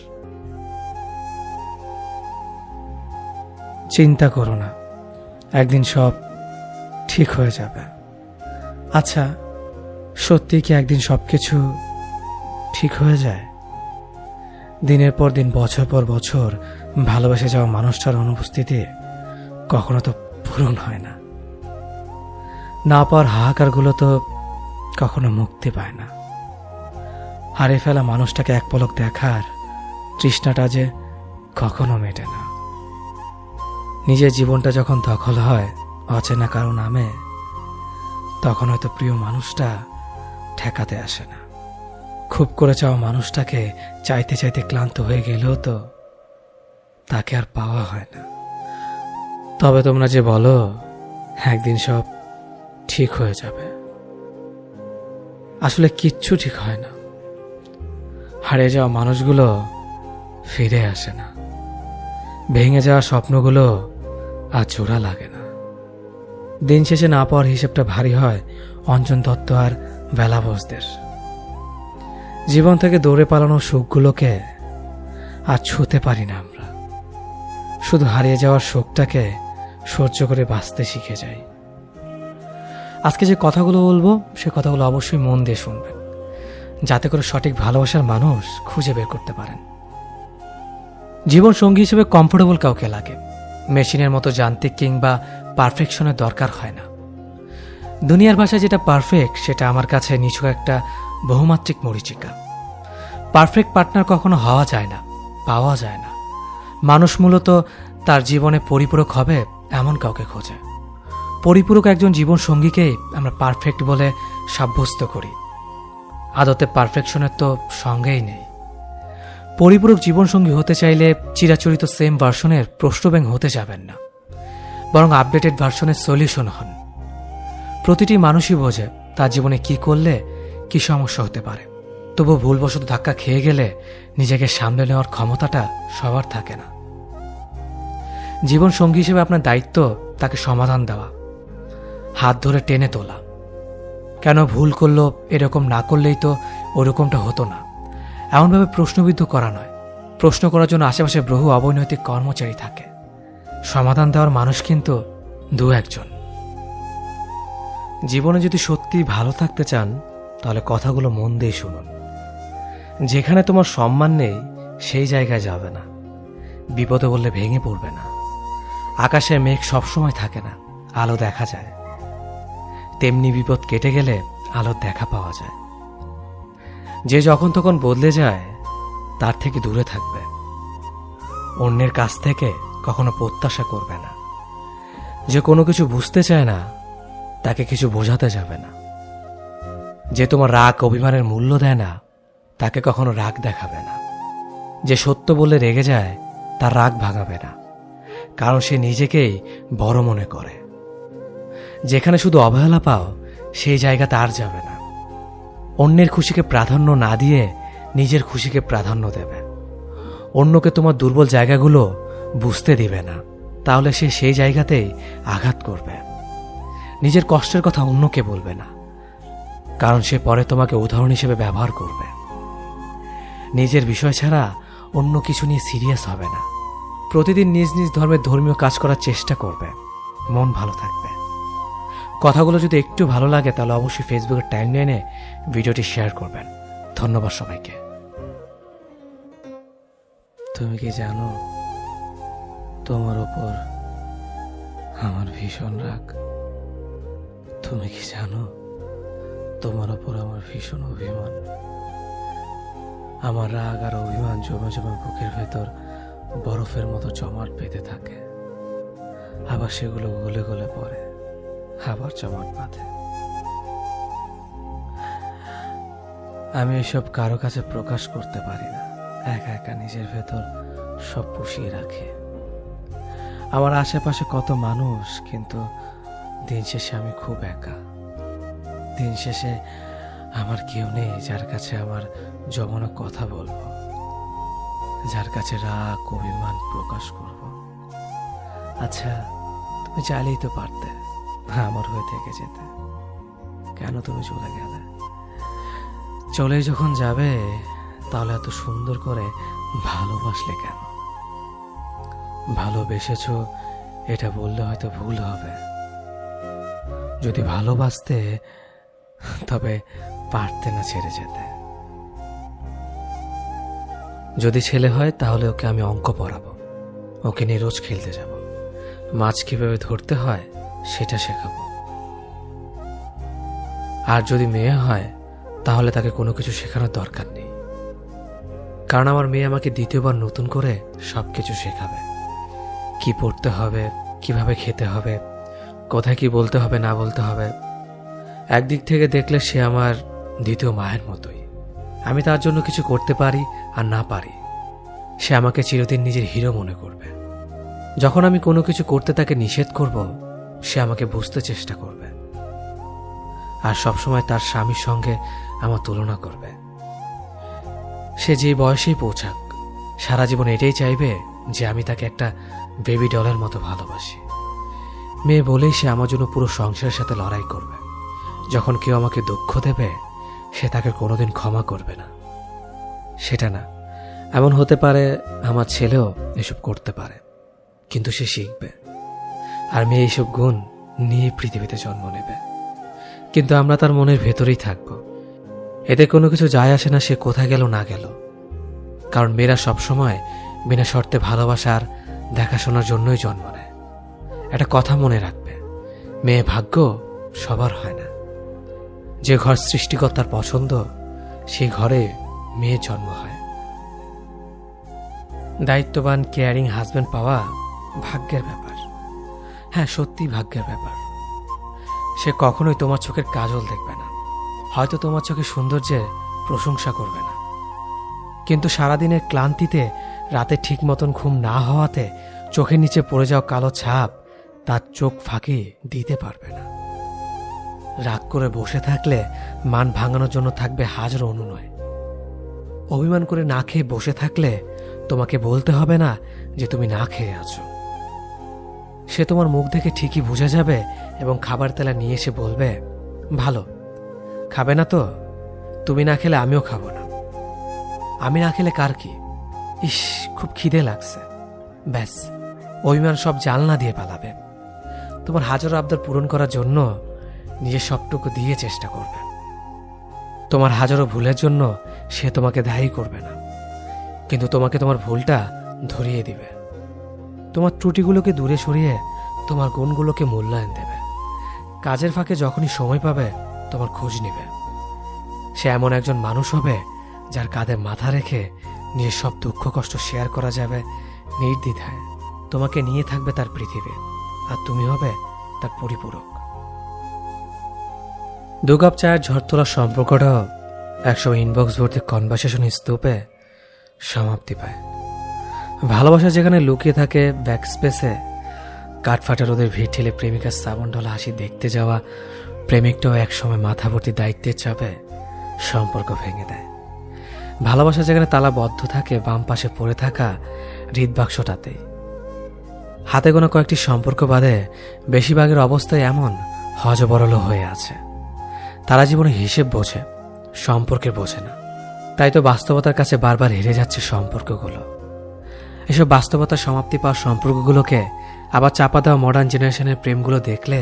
চিন্তা করো না, একদিন সব ঠিক হয়ে যাবে। আচ্ছা, সত্যি কি একদিন সবকিছু ঠিক হয়ে যায়? দিনের পর দিন, বছর পর বছর ভালোবেসে যাওয়া মানুষটার অনুপস্থিতি কখনো তো পূরণ হয় না। না পাওয়ার হাহাকারগুলো তো কখনো মুক্তি পায় না। হারিয়ে ফেলা মানুষটাকে এক পলক দেখার তৃষ্ণাটা যে কখনো মেটে না। নিজের জীবনটা যখন দখল হয় অচেনা কারো নামে, তখন হয়তো প্রিয় মানুষটা ঠেকাতে আসে না। খুব করে চাওয়া মানুষটাকে চাইতে চাইতে ক্লান্ত হয়ে গেলেও তো তাকে আর পাওয়া হয় না। তবে তোমরা যে বলো একদিন সব ঠিক হয়ে যাবে, আসলে কিচ্ছু ঠিক হয় না। হারিয়ে যাওয়া মানুষগুলো ফিরে আসে না, ভেঙে যাওয়া স্বপ্নগুলো আর জোড়া লাগে না। দিন শেষে না পাওয়ার হিসেবটা ভারী হয় অঞ্জন দত্ত আর বেলা বোসদের। জীবন থেকে দৌড়ে পালানো সুখগুলোকে আর ছুঁতে পারি না আমরা, শুধু হারিয়ে যাওয়ার শোকটাকে সহ্য করে বাঁচতে শিখে যাই। আজকে যে কথাগুলো বলবো সে কথাগুলো অবশ্যই মন দিয়ে শুনবেন, যাতে করে সঠিক ভালোবাসার মানুষ খুঁজে বের করতে পারেন। জীবন সঙ্গী হিসেবে কমফোর্টেবল কাউকে লাগে, মেশিনের মতো যান্ত্রিক কিংবা পারফেকশনের দরকার হয় না। দুনিয়ার ভাষায় যেটা পারফেক্ট সেটা আমার কাছে নিছক একটা বহুমাত্রিক মরীচিকা। পারফেক্ট পার্টনার কখনো হওয়া যায় না, পাওয়া যায় না। মানুষ মূলত তার জীবনে পরিপূরক হবে এমন কাউকে খোঁজে। পরিপূরক একজন জীবন সঙ্গীকেই আমরা পারফেক্ট বলে সাব্যস্ত করি। আদতে পারফেকশনের তো সঙ্গেই নেই। পরিপূরক জীবনসঙ্গী হতে চাইলে চিরাচরিত সেম ভার্সনের প্রশ্নব্যাং হতে যাবেন না, বরং আপডেটেড ভার্সনের সলিউশন হন। প্রতিটি মানুষই বোঝে তার জীবনে কি করলে কি সমস্যা হতে পারে, তবু ভুলবশত ধাক্কা খেয়ে গেলে নিজেকে সামলে নেওয়ার ক্ষমতাটা সবার থাকে না। জীবন সঙ্গী হিসেবে আপনার দায়িত্ব তাকে সমাধান দেওয়া, হাত ধরে টেনে তোলা। কেন ভুল করলো, এরকম না করলেই তো ওরকমটা হতো না, এমনভাবে প্রশ্নবিদ্ধ করা নয়। প্রশ্ন করার জন্য আশেপাশে বহু অবৈনৈতিক কর্মচারী থাকে, সমাধান দেওয়ার মানুষ কিন্তু দু একজন। জীবনে যদি সত্যি ভালো থাকতে চান তাহলে কথাগুলো মন দিয়ে শুনুন। যেখানে তোমার সম্মান নেই সেই জায়গায় যাবে না। বিপদে বললে ভেঙে পড়বে না। আকাশে মেঘ সবসময় থাকে না, আলো দেখা যায়। তেমনি বিপদ কেটে গেলে আলোর দেখা পাওয়া যায়। যে যখন তখন বদলে যায় তার থেকে দূরে থাকবে। অন্যের কাছ থেকে কখনো প্রত্যাশা করবে না। যে কোনো কিছু বুঝতে চায় না তাকে কিছু বোঝাতে যাবে না। যে তোমার রাগ অভিমানের মূল্য দেয় না তাকে কখনো রাগ দেখাবে না। যে সত্য বলে রেগে যায় তার রাগ ভাঙাবে না, কারণ সে নিজেকেই বড় মনে করে। যেখানে শুধু অবহেলা পাও সেই জায়গাতে আর যাবে না। অন্যের খুশিকে প্রাধান্য না দিয়ে নিজের খুশিকে প্রাধান্য দেবে। অন্যকে তোমার দুর্বল জায়গাগুলো বুঝতে দিবে না, তাহলে সে সেই জায়গাতেই আঘাত করবে। নিজের কষ্টের কথা অন্যকে বলবে না, কারণ সে পরে তোমাকে উদাহরণ হিসেবে ব্যবহার করবে। নিজের বিষয় ছাড়া অন্য কিছু নিয়ে সিরিয়াস হবে না। প্রতিদিন নিজ নিজ ধর্মের ধর্মীয় কাজ করার চেষ্টা করবে, মন ভালো থাকবে। কথাগুলো যদি একটু ভালো লাগে তাহলে অবশ্যই ফেসবুকের টাইমলাইনে ভিডিওটি শেয়ার করবেন। ধন্যবাদ সবাইকে। তুমি কি জানো তোমার ওপর আমার ভীষণ রাগ? তুমি কি জানো তোমার ওপর আমার ভীষণ অভিমান? আমার রাগ আর অভিমান জমে জমে বুকের ভেতর বরফের মতো জমাট বেঁধে থাকে। আবার সেগুলো গলে গলে পড়ে, আবার জমাট বাঁধে। আমি এসব কারো কাছে প্রকাশ করতে পারি না, একা একা নিজের ভেতর সব পুষিয়ে রাখি। আমার আশেপাশে কত মানুষ, কিন্তু দিন শেষে আমি খুব একা। দিন শেষে আমার কেউ নেই যার কাছে আমার জমানো কথা বলবো, যার কাছে রাগ অভিমান প্রকাশ করব। আচ্ছা, তুমি চাইলেই তো পারতে আমার হয়ে থেকে যেতে। কেন তুমি চলে গেলে? চলে যখন যাবে তাহলে এত সুন্দর করে ভালোবাসলে কেন? ভালোবেসেছ এটা বললে হয়তো ভুল হবে। যদি ভালোবাসতে তবে পারতে না ছেড়ে যেতে। যদি ছেলে হয় তাহলে ওকে আমি অঙ্ক পড়াবো, ওকে নিয়ে রোজ খেলতে যাব, মাছ কিভাবে ধরতে হয় সেটা শেখাবো। আর যদি মেয়ে হয় তাহলে তাকে কোনো কিছু শেখানোর দরকার নেই, কারণ আমার মেয়ে আমাকে দ্বিতীয়বার নতুন করে সবকিছু শেখাবে। কি পড়তে হবে, কিভাবে খেতে হবে, কোথায় কি বলতে হবে না বলতে হবে। একদিক থেকে দেখলে সে আমার দ্বিতীয় মায়ের মতোই। আমি তার জন্য কিছু করতে পারি আর না পারি, সে আমাকে চিরদিন নিজের হিরো মনে করবে। যখন আমি কোনো কিছু করতে তাকে নিষেধ করব, সে আমাকে বুঝতে চেষ্টা করবে আর সবসময় তার স্বামীর সঙ্গে আমার তুলনা করবে। সে যে বয়সেই পৌঁছাক, সারা জীবন এটাই চাইবে যে আমি তাকে একটা বেবি ডলের মতো ভালোবাসি। মেয়ে বলেই সে আমার জন্য পুরো সংসারের সাথে লড়াই করবে। যখন কেউ আমাকে দুঃখ দেবে সে তাকে কোনোদিন ক্ষমা করবে না। সেটা না, এমন হতে পারে আমার ছেলেও এসব করতে পারে, কিন্তু সে শিখবে। আর মেয়ে এইসব গুণ নিয়ে পৃথিবীতে জন্ম নেবে, কিন্তু আমরা তার মনের ভেতরেই থাকব। এতে কোনো কিছু যায় আসে না সে কোথায় গেল না গেল, কারণ মেয়েরা সবসময় বিনা শর্তে ভালোবাসার দেখাশোনার জন্যই জন্ম নেয়। একটা কথা মনে রাখবে, মেয়ে ভাগ্য সবার হয় না। যে ঘর সৃষ্টিকর্তার পছন্দ সেই ঘরে মেয়ের জন্ম হয়। দায়িত্ববান কেয়ারিং হাজবেন্ড পাওয়া ভাগ্যের ব্যাপার। হ্যাঁ, সত্যি ভাগ্যের ব্যাপার। সে কখনোই তোমার চোখের কাজল দেখবে না, হয়তো তোমার চোখের সৌন্দর্যের প্রশংসা করবে না, কিন্তু সারাদিনের ক্লান্তিতে রাতে ঠিক মতন ঘুম না হওয়াতে চোখের নিচে পড়ে যাওয়া কালো ছাপ তার চোখ ফাঁকি দিতে পারবে না। রাগ করে বসে থাকলে মান ভাঙানোর জন্য থাকবে হাজারো অনুনয়। অভিমান করে না খেয়ে বসে থাকলে তোমাকে বলতে হবে না যে তুমি না খেয়ে আছো। সে তোমার মুখ দেখে ঠিকই বুঝে যাবে এবং খাবার তেলা নিয়ে এসে বলবে, ভালো, খাবে না তো? তুমি না খেলে আমিও খাবো না। আমি না খেলে কার কি? ইস, খুব খিদে লাগছে। ব্যাস, অভিমান সব জানলা দিয়ে পালাবে। তোমার হাজারো আবদার পূরণ করার জন্য নিজের সবটুকু দিয়ে চেষ্টা করবে। তোমার হাজারো ভুলের জন্য সে তোমাকে দায়ী করবে না, কিন্তু তোমাকে তোমার ভুলটা ধরিয়ে দিবে। তোমার ত্রুটিগুলোকে দূরে সরিয়ে তোমার গুণগুলোকে মূল্যায়ন দেবে। কাজের ফাঁকে যখনই সময় পাবে তোমার খোঁজ নেবে। সে এমন একজন মানুষ হবে যার কাঁধে মাথা রেখে নিজের সব দুঃখ কষ্ট শেয়ার করা যাবে নির্দ্বিধায়। তোমাকে নিয়ে থাকবে তার পৃথিবী, আর তুমি হবে তার পরিপূরক। 2 কাপ চায়ের ঝড় তোলার সম্পর্কটাও একসময় ইনবক্স ভর্তি কনভারসেশন স্তূপে সমাপ্তি পায়। ভালোবাসা যেখানে লুকিয়ে থাকে ব্যাক স্পেসে, কাঠফাটা রোদের ভিড় ঠেলে প্রেমিকার শ্রাবণ ঢলা হাসি দেখতে যাওয়া প্রেমিকটাও একসময় মাথা ভর্তি দায়িত্বের চাপে সম্পর্ক ভেঙে দেয়। ভালোবাসা যেখানে তালাবদ্ধ থাকে বাম পাশে পড়ে থাকা হৃদবাক্সটাতেই। হাতে গোনা কয়েকটি সম্পর্ক বাদে বেশিরভাগের অবস্থায় এমন হজবরল হয়ে আছে। তারা জীবনে হিসেব বোঝে, সম্পর্কের বোঝে না। তাই তো বাস্তবতার কাছে বারবার হেরে যাচ্ছে সম্পর্কগুলো। এসব বাস্তবতার সমাপ্তি পাওয়া সম্পর্কগুলোকে আবার চাপা দেওয়া মডার্ন জেনারেশনের প্রেমগুলো দেখলে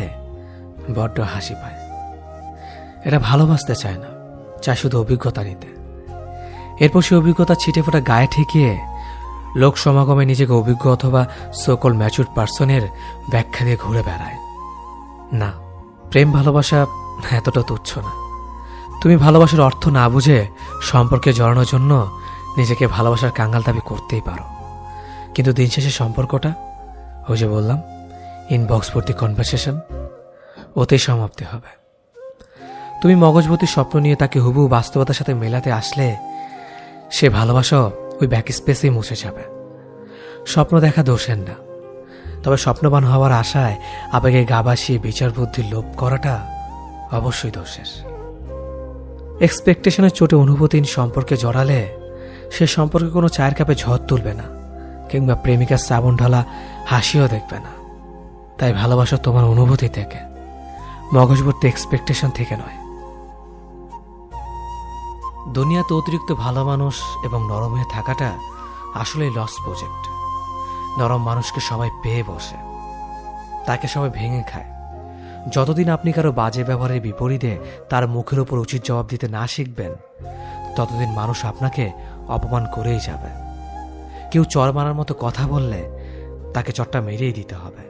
বড্ড হাসি পায়। এরা ভালোবাসতে চায় না, চায় শুধু অভিজ্ঞতা নিতে। এরপর সে অভিজ্ঞতা ছিটে ফোটা গায়ে ঠেকিয়ে লোক সমাগমে নিজেকে অভিজ্ঞ অথবা সকল ম্যাচুর পার্সনের ব্যাখ্যা দিয়ে ঘুরে বেড়ায়। না, প্রেম ভালোবাসা এতটা তুচ্ছ না। তুমি ভালোবাসার অর্থ না বুঝে সম্পর্কে জড়ানোর জন্য নিজেকে ভালোবাসার কাঙ্গাল দাবি করতেই পারো, কিন্তু দিন শেষে সম্পর্কটা, ওই যে বললাম ইনবক্স ভর্তি কনভারসেশন, ওতেই সমাপ্তি হবে। তুমি মগজভর্তি স্বপ্ন নিয়ে তাকে হুবহু বাস্তবতার সাথে মেলাতে আসলে সে ভালোবাসা ওই ব্যাক স্পেসেই মুছে যাবে। স্বপ্ন দেখা দোষের না, তবে স্বপ্নবান হওয়ার আশায় আবেগে গা ভাসিয়ে বিচার বুদ্ধির লোভ করাটা অবশ্যই দোষের। এক্সপেকটেশনের চোটে অনুভূতিহীন সম্পর্কে জড়ালে সে সম্পর্কে কোনো চায়ের কাপে ঝড় তুলবে না, কিংবা প্রেমিকার শ্রাবণ ঢালা হাসিও দেখবে না। তাই ভালোবাসা তোমার অনুভূতি থেকে, মগজভর্তি এক্সপেকটেশন থেকে নয়। দুনিয়াতে অতিরিক্ত ভালো মানুষ এবং নরম হয়ে থাকাটা আসলেই লস প্রজেক্ট। নরম মানুষকে সবাই পেয়ে বসে, তাকে সবাই ভেঙে খায়। যতদিন আপনি কারো বাজে ব্যবহারের বিপরীতে তার মুখের ওপর উচিত জবাব দিতে না শিখবেন, ততদিন মানুষ আপনাকে অপমান করেই যাবে। কেউ চর মারার মতো কথা বললে তাকে চটটা মেরেই দিতে হবে।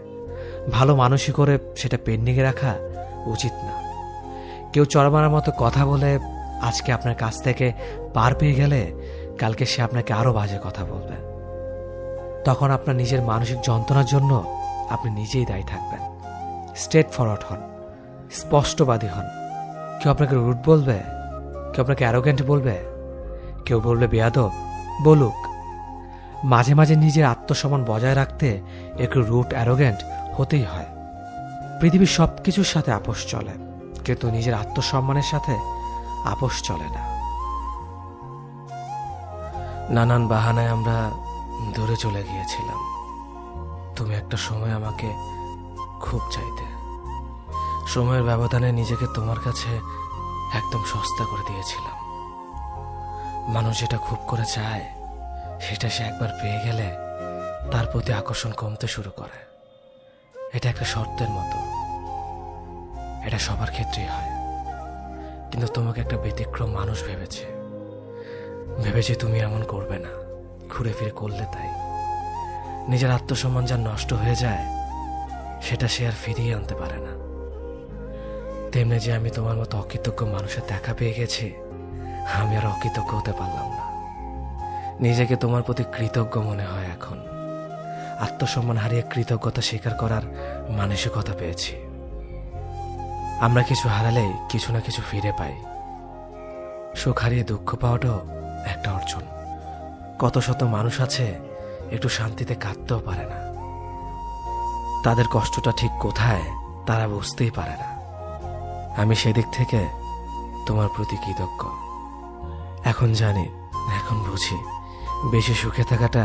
ভালো মানুষই করে সেটা পেন্ডিংয়ে রাখা উচিত না। কেউ চর মারার মতো কথা বলে আজকে আপনার কাছ থেকে পার পেয়ে গেলে কালকে সে আপনাকে আরো বাজে কথা বলবে। তখন আপনার নিজের মানসিক যন্ত্রণার জন্য আপনি নিজেই দায়ী থাকবেন। স্ট্রেট ফরওয়ার্ড হন, স্পষ্টবাদী হন। কেউ আপনাকে রুড বলবে, কেউ আপনাকে অ্যারোগেন্ট বলবে, কেউ বলবে বেয়াদব, বলুক। মাঝে মাঝে নিজের আত্মসম্মান বজায় রাখতে একটু রুড অ্যারোগেন্ট হতেই হয়। পৃথিবীর সব কিছুর সাথে আপোষ চলে, কিন্তু নিজের আত্মসম্মানের সাথে আপোষ চলে না। নানান বাহানায় আমরা দূরে চলে গিয়েছিলাম। তুমি একটা সময় আমাকে খুব চাইতে। সময়ের ব্যবধানে নিজেকে তোমার কাছে একদম সস্তা করে দিয়েছিলাম। মানুষ যেটা খুব করে চায় সেটা সে একবার পেয়ে গেলে তার প্রতি আকর্ষণ কমতে শুরু করে। এটা একটা শর্তের মতো, এটা সবার ক্ষেত্রেই হয়। কিন্তু তোমাকে একটা ব্যতিক্রম মানুষ ভেবেছে তুমি এমন করবে না, ঘুরে ফিরে করলে তাই। নিজের আত্মসম্মান যা নষ্ট হয়ে যায় সেটা সে আর ফিরিয়ে আনতে পারে না। তেমনি যে আমি তোমার মতো অকৃতজ্ঞ মানুষের দেখা পেয়ে গেছি, আমি আর অকৃতজ্ঞ হতে পারলাম না। নিজেকে তোমার প্রতি কৃতজ্ঞ মনে হয় এখন। আত্মসম্মান হারিয়ে কৃতজ্ঞতা স্বীকার করার মানসিকতা পেয়েছি। আমরা কিছু হারালেই কিছু না কিছু ফিরে পাই। সুখ হারিয়ে দুঃখ পাওয়াটাও একটা অর্জন। কত শত মানুষ আছে একটু শান্তিতে কাঁদতেও পারে না। তাদের কষ্টটা ঠিক কোথায় তারা বুঝতেই পারে না। আমি সেদিক থেকে তোমার প্রতি কৃতজ্ঞ। এখন জানি, এখন বুঝি, বেশি সুখে থাকাটা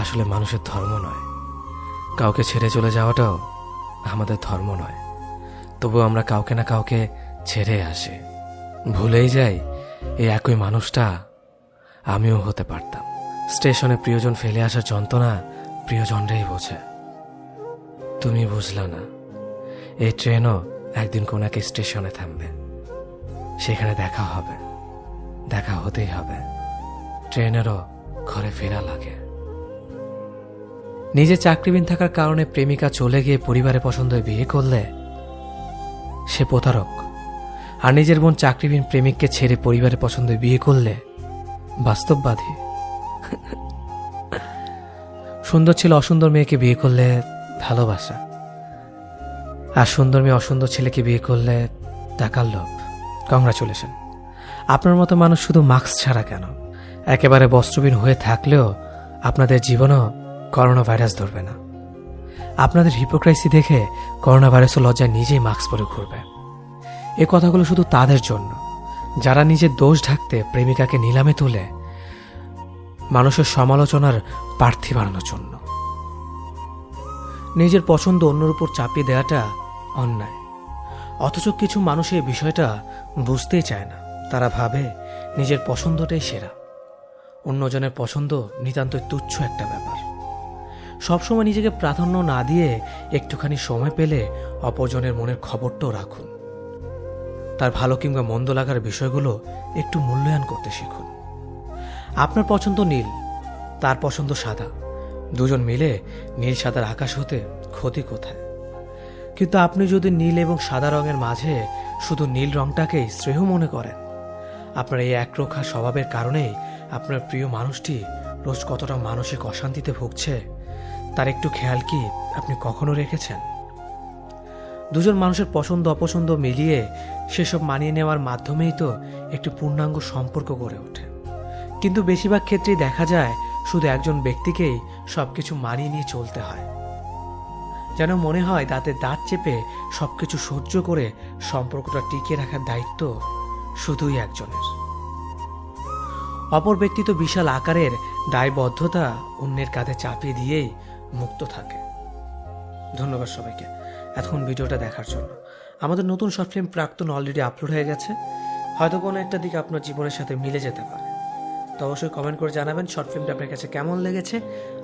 আসলে মানুষের ধর্ম নয়। কাউকে ছেড়ে চলে যাওয়াটাও আমাদের ধর্ম নয়। তবু আমরা কাউকে না কাউকে ছেড়ে আসি। ভুলেই যাই এই একই মানুষটা আমিও হতে পারতাম। স্টেশনে প্রিয়জন ফেলে আসার যন্ত্রণা প্রিয়জনরাই বোঝে। তুমি বুঝলা না, এই ট্রেনও একদিন কোন এক স্টেশনে থামবে। সেখানে দেখা হবে, দেখা হতেই হবে। ট্রেনেরও ঘরে ফেরা লাগে। নিজে চাকরিবিহীন থাকার কারণে প্রেমিকা চলে গিয়ে পরিবারের পছন্দে বিয়ে করলে সে প্রতারক। আর নিজের বোন চাকরিবিহীন প্রেমিককে ছেড়ে পরিবারের পছন্দে বিয়ে করলে বাস্তববাদী। সুন্দর ছেলে অসুন্দর মেয়েকে বিয়ে করলে ভালোবাসা, আর সুন্দর মেয়ে অসুন্দর ছেলেকে বিয়ে করলে টাকার লোভ। কংগ্রাচুলেশন, আপনার মতো মানুষ শুধু মাস্ক ছাড়া কেন, একেবারে বস্ত্রবিহীন হয়ে থাকলেও আপনাদের জীবনও করোনা ভাইরাস ধরবে না। আপনাদের হিপোক্রাইসি দেখে করোনা ভাইরাসও লজ্জায় নিজেই মাস্ক পরে ঘুরবে। এ কথাগুলো শুধু তাদের জন্য যারা নিজের দোষ ঢাকতে প্রেমিকাকে নিলামে তুলে মানুষের সমালোচনার প্রার্থী বানানোর জন্য। নিজের পছন্দ অন্যের উপর চাপিয়ে দেওয়াটা অন্যায়। অথচ কিছু মানুষ এই বিষয়টা বুঝতেই চায় না। তারা ভাবে নিজের পছন্দটাই সেরা, অন্যজনের পছন্দ নিতান্তই তুচ্ছ একটা ব্যাপার। সবসময় নিজেকে প্রাধান্য না দিয়ে একটুখানি সময় পেলে অপরজনের মনের খবরটাও রাখুন। তার ভালো কিংবা মন্দ লাগার বিষয়গুলো একটু মূল্যায়ন করতে শিখুন। আপনার পছন্দ নীল, তার পছন্দ সাদা। দুজন মিলে নীল সাদার আকাশ হতে ক্ষতি কোথায়? কিন্তু আপনি যদি নীল এবং সাদা রঙের মাঝে শুধু নীল রংটাকেই শ্রেয় মনে করেন, আপনার এই একরোখা স্বভাবের কারণেই আপনার প্রিয় মানুষটি রোজ কতটা মানসিক অশান্তিতে ভুগছে তার একটু খেয়াল কি আপনি কখনো রেখেছেন? দুজন মানুষের পছন্দ অপছন্দ মিলিয়ে সেসব মানিয়ে নেওয়ার মাধ্যমেই তো একটি পূর্ণাঙ্গ সম্পর্ক গড়ে ওঠে। কিন্তু বেশিরভাগ ক্ষেত্রেই দেখা যায় শুধু একজন ব্যক্তিকেই সবকিছু মানিয়ে নিয়ে চলতে হয়। যেন মনে হয় দাঁতে দাঁত চেপে সবকিছু সহ্য করে সম্পর্কটা টিকিয়ে রাখার দায়িত্ব শুধুই একজনের। অপর ব্যক্তি তো বিশাল আকারের দায়বদ্ধতা অন্যের কাঁধে চাপিয়ে দিয়েই মুক্ত থাকে। ধন্যবাদ সবাইকে এতক্ষণ ভিডিওটা দেখার জন্য। আমাদের নতুন শর্ট ফিল্ম প্রাক্তন অলরেডি আপলোড হয়ে গেছে। হয়তো কোনো একটা দিক আপনার জীবনের সাথে মিলে যেতে পারে। তো অবশ্যই কমেন্ট করে জানাবেন শর্ট ফিল্মটা আপনার কাছে কেমন লেগেছে।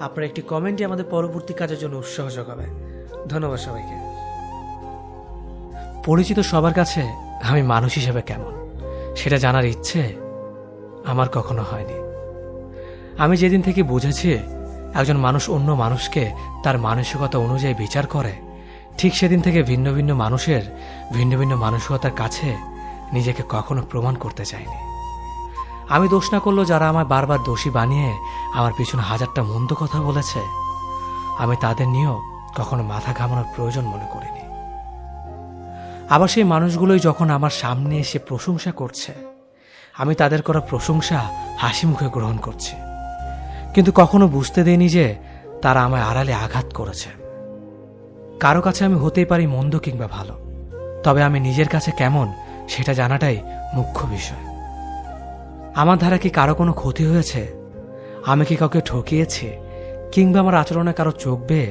আপনার একটি কমেন্টই আমাদের পরবর্তী কাজের জন্য উৎসাহ যোগাবে। ধন্যবাদ সবাইকে। পরিচিত সবার কাছে আমি মানুষ হিসেবে কেমন সেটা জানার ইচ্ছে আমার কখনো হয়নি। আমি যেদিন থেকে বুঝেছি একজন মানুষ অন্য মানুষকে তার মানসিকতা অনুযায়ী বিচার করে, ঠিক সেদিন থেকে ভিন্ন ভিন্ন মানুষের ভিন্ন ভিন্ন মানসিকতার কাছে নিজেকে কখনো প্রমাণ করতে চাইনি। আমি দোষ না করলেও যারা আমায় বারবার দোষী বানিয়ে আমার পিছনে হাজারটা মন্দ কথা বলেছে, আমি তাদের নিয়েও কখনো মাথা ঘামানোর প্রয়োজন মনে করিনি। আবার সেই মানুষগুলোই যখন আমার সামনে এসে প্রশংসা করছে, আমি তাদের করা প্রশংসা হাসি মুখে গ্রহণ করছি। কিন্তু কখনো বুঝতে দেইনি যে তারা আমায় আড়ালে আঘাত করেছে। কারো কাছে আমি হতেই পারি মন্দ কিংবা ভালো, তবে আমি নিজের কাছে কেমন সেটা জানাটাই মুখ্য বিষয়। আমার দ্বারা কি কারো কোনো ক্ষতি হয়েছে? আমি কি কাউকে ঠকিয়েছি? কিংবা আমার আচরণে কারো চোখ বেয়ে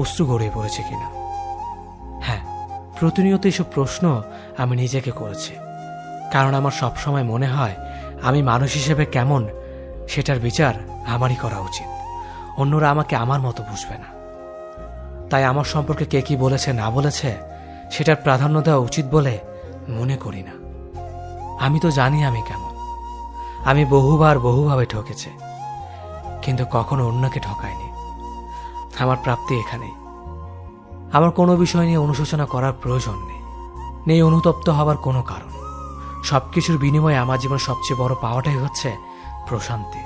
অশ্রু গড়িয়ে পড়েছে কিনা? হ্যাঁ, প্রতিনিয়ত এসব প্রশ্ন আমি নিজেকে করেছি। কারণ আমার সবসময় মনে হয় আমি মানুষ হিসেবে কেমন সেটার বিচার আমারই করা উচিত। অন্যরা আমাকে আমার মতো বুঝবে না। তাই আমার সম্পর্কে কে কি বলেছে না বলেছে সেটার প্রাধান্য দেওয়া উচিত বলে মনে করি না। আমি তো জানি আমি কেমন। আমি বহুভাবে ঠকেছি, কিন্তু কখনো অন্যকে ঠকাইনি। আমার প্রাপ্তি এখানেই। আমার কোনো বিষয় নিয়ে অনুশোচনা করার প্রয়োজন নেই অনুতপ্ত হবার কোনো কারণ। সবকিছুর বিনিময়ে আমার জীবনের সবচেয়ে বড় পাওয়াটাই হচ্ছে প্রশান্তি।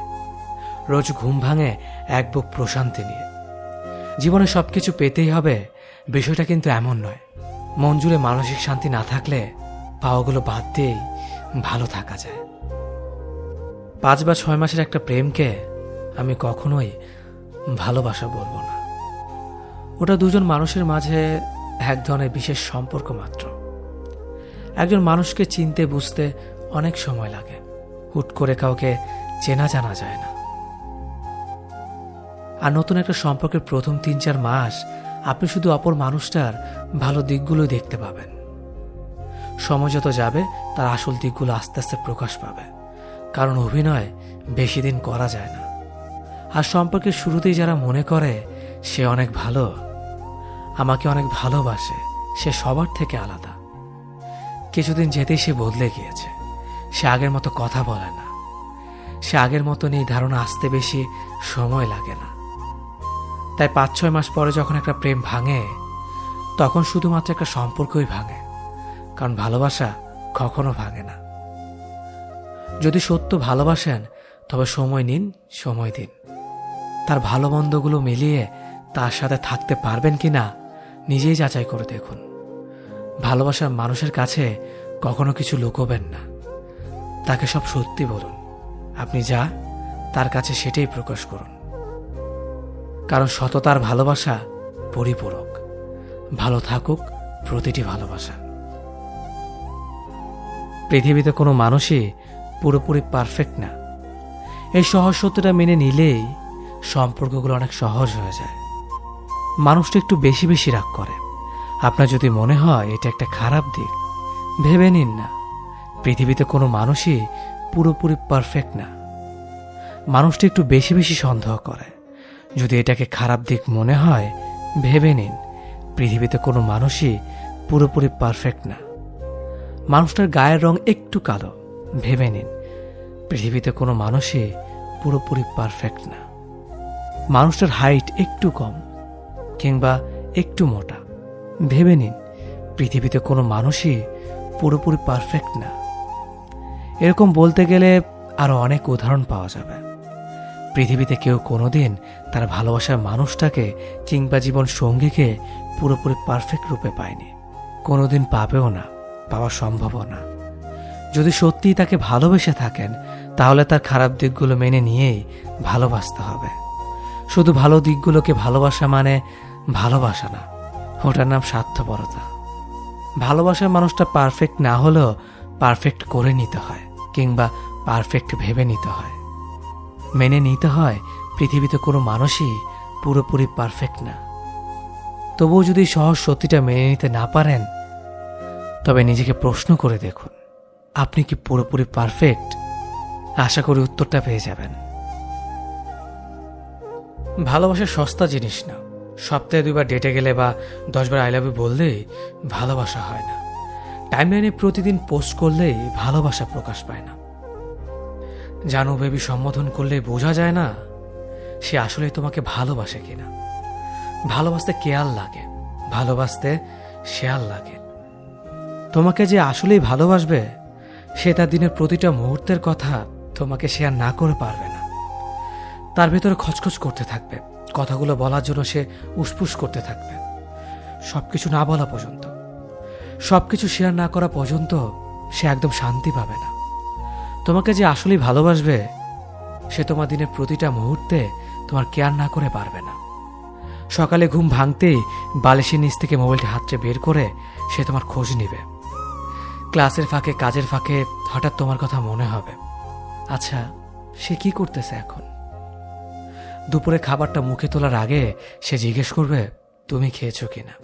রোজ ঘুম ভাঙে এক বুক প্রশান্তি নিয়ে। জীবনে সবকিছু পেতেই হবে বিষয়টা কিন্তু এমন নয়। মন জুড়ে মানসিক শান্তি না থাকলে পাওয়াগুলো বাদ দিয়েই ভালো থাকা যায়। 5 বা 6 মাসের একটা প্রেমকে আমি কখনোই ভালোবাসা বলবো না। ওটা দুজন মানুষের মাঝে এক ধরনের বিশেষ সম্পর্ক মাত্র। একজন মানুষকে চিনতে বুঝতে অনেক সময় লাগে। হুট করে কাউকে চেনা জানা যায় না। আর নতুন একটা সম্পর্কের প্রথম 3-4 মাস আপনি শুধু অপর মানুষটার ভালো দিকগুলোই দেখতে পাবেন। সময় যত যাবে তার আসল দিকগুলো আস্তে আস্তে প্রকাশ পাবে, কারণ অভিনয় বেশি দিন করা যায় না। আর সম্পর্কের শুরুতেই যারা মনে করে সে অনেক ভালো, আমাকে অনেক ভালোবাসে, সে সবার থেকে আলাদা, কিছুদিন যেতেই সে বদলে গিয়েছে। সে আগের মতো কথা বলে না, সে আগের মতো নেই ধারণা আসতে বেশি সময় লাগে না। তাই 5-6 মাস পরে যখন একটা প্রেম ভাঙে তখন শুধুমাত্র একটা সম্পর্কই ভাঙে, কারণ ভালোবাসা কখনো ভাঙে না। যদি সত্য ভালোবাসেন তবে সময় নিন, সময় দিন। তার ভালো মন্দগুলো মিলিয়ে তার সাথে থাকতে পারবেন কিনা নিজেই যাচাই করে দেখুন। ভালোবাসার মানুষের কাছে কখনো কিছু লুকোবেন না, তাকে সব সত্যি বলুন। আপনি যা তার কাছে সেটাই প্রকাশ করুন, কারণ সততার ভালোবাসা পরিপূরক। ভালো থাকুক প্রতিটি ভালোবাসা। পৃথিবীতে কোনো মানুষই পুরোপুরি পারফেক্ট না। এই সহজ সত্যটা মেনে নিলেই সম্পর্কগুলো অনেক সহজ হয়ে যায়। মানুষটা একটু বেশি বেশি রাগ করে। আপনার যদি মনে হয় এটা একটা খারাপ দিক, ভেবে নিন না, পৃথিবীতে কোনো মানুষই পুরোপুরি পারফেক্ট না। মানুষটা একটু বেশি বেশি সন্দেহ করে। যদি এটাকে খারাপ দিক মনে হয়, ভেবে নিন, পৃথিবীতে কোনো মানুষই পুরোপুরি পারফেক্ট না। মানুষটার গায়ের রং একটু কালো, ভেবে নিন, পৃথিবীতে কোনো মানুষই পুরোপুরি পারফেক্ট না। মানুষটার হাইট একটু কম কিংবা একটু মোটা, ভেবে নিন, পৃথিবীতে কোনো মানুষই পুরোপুরি পারফেক্ট না। এরকম বলতে গেলে আরো অনেক উদাহরণ পাওয়া যাবে। পৃথিবীতে কেউ কোনোদিন তার ভালোবাসার মানুষটাকে কিংবা জীবন সঙ্গীকে পুরোপুরি পারফেক্ট রূপে পায়নি, কোনোদিন পাবেও না, পাওয়া সম্ভবও না। যদি সত্যিই তাকে ভালোবেসে থাকেন তাহলে তার খারাপ দিকগুলো মেনে নিয়েই ভালোবাসতে হবে। শুধু ভালো দিকগুলোকে ভালোবাসা মানে ভালোবাসা না, ওটার নাম স্বার্থপরতা। ভালোবাসার মানুষটা পারফেক্ট না হলেও পারফেক্ট করে নিতে হয় কিংবা পারফেক্ট ভেবে নিতে হয়। মেনে নিতে হয় পৃথিবীতে কোনো মানুষই পুরোপুরি পারফেক্ট না। তবুও যদি সহজ সত্যিটা মেনে নিতে না পারেন তবে নিজেকে প্রশ্ন করে দেখুন, আপনি কি পুরোপুরি পারফেক্ট? আশা করি উত্তরটা পেয়ে যাবেন। ভালোবাসা সস্তা জিনিস না। সপ্তাহে 2 বার ডেটে গেলে বা 10 বার আই লাভ ইউ বললেই ভালোবাসা হয় না। টাইমলাইনে প্রতিদিন পোস্ট করলেই ভালোবাসা প্রকাশ পায় না। জানো বেবি সম্বোধন করলে বোঝা যায় না সে আসলে তোমাকে ভালোবাসে কিনা। ভালোবাসতে কেয়ার লাগে, ভালোবাসতে শেয়ার লাগে। তোমাকে যে আসলেই ভালোবাসবে সে তার দিনের প্রতিটা মুহূর্তের কথা তোমাকে শেয়ার না করে পারবে না। তার ভেতরে খচখচ করতে থাকবে, কথাগুলো বলার জন্য সে উসপুস করতে থাকবে, সবকিছু না বলা পর্যন্ত, সবকিছু শেয়ার না করা পর্যন্ত সে একদম শান্তি পাবে না। তোমাকে যে আসলেই ভালোবাসবে সে তোমার দিনের প্রতিটা মুহূর্তে তোমার কেয়ার না করে পারবে না। সকালে ঘুম ভাঙতেই বালিশের নিচ থেকে মোবাইলটা হাতটা বের করে সে তোমার খোঁজ নিবে। ক্লাসের ফাঁকে, কাজের ফাঁকে হঠাৎ তোমার কথা মনে হবে, আচ্ছা সে কি করতেছে এখন। দুপুরে খাবারটা মুখে তোলার আগে সে জিজ্ঞেস করবে তুমি খেয়েছো কিনা।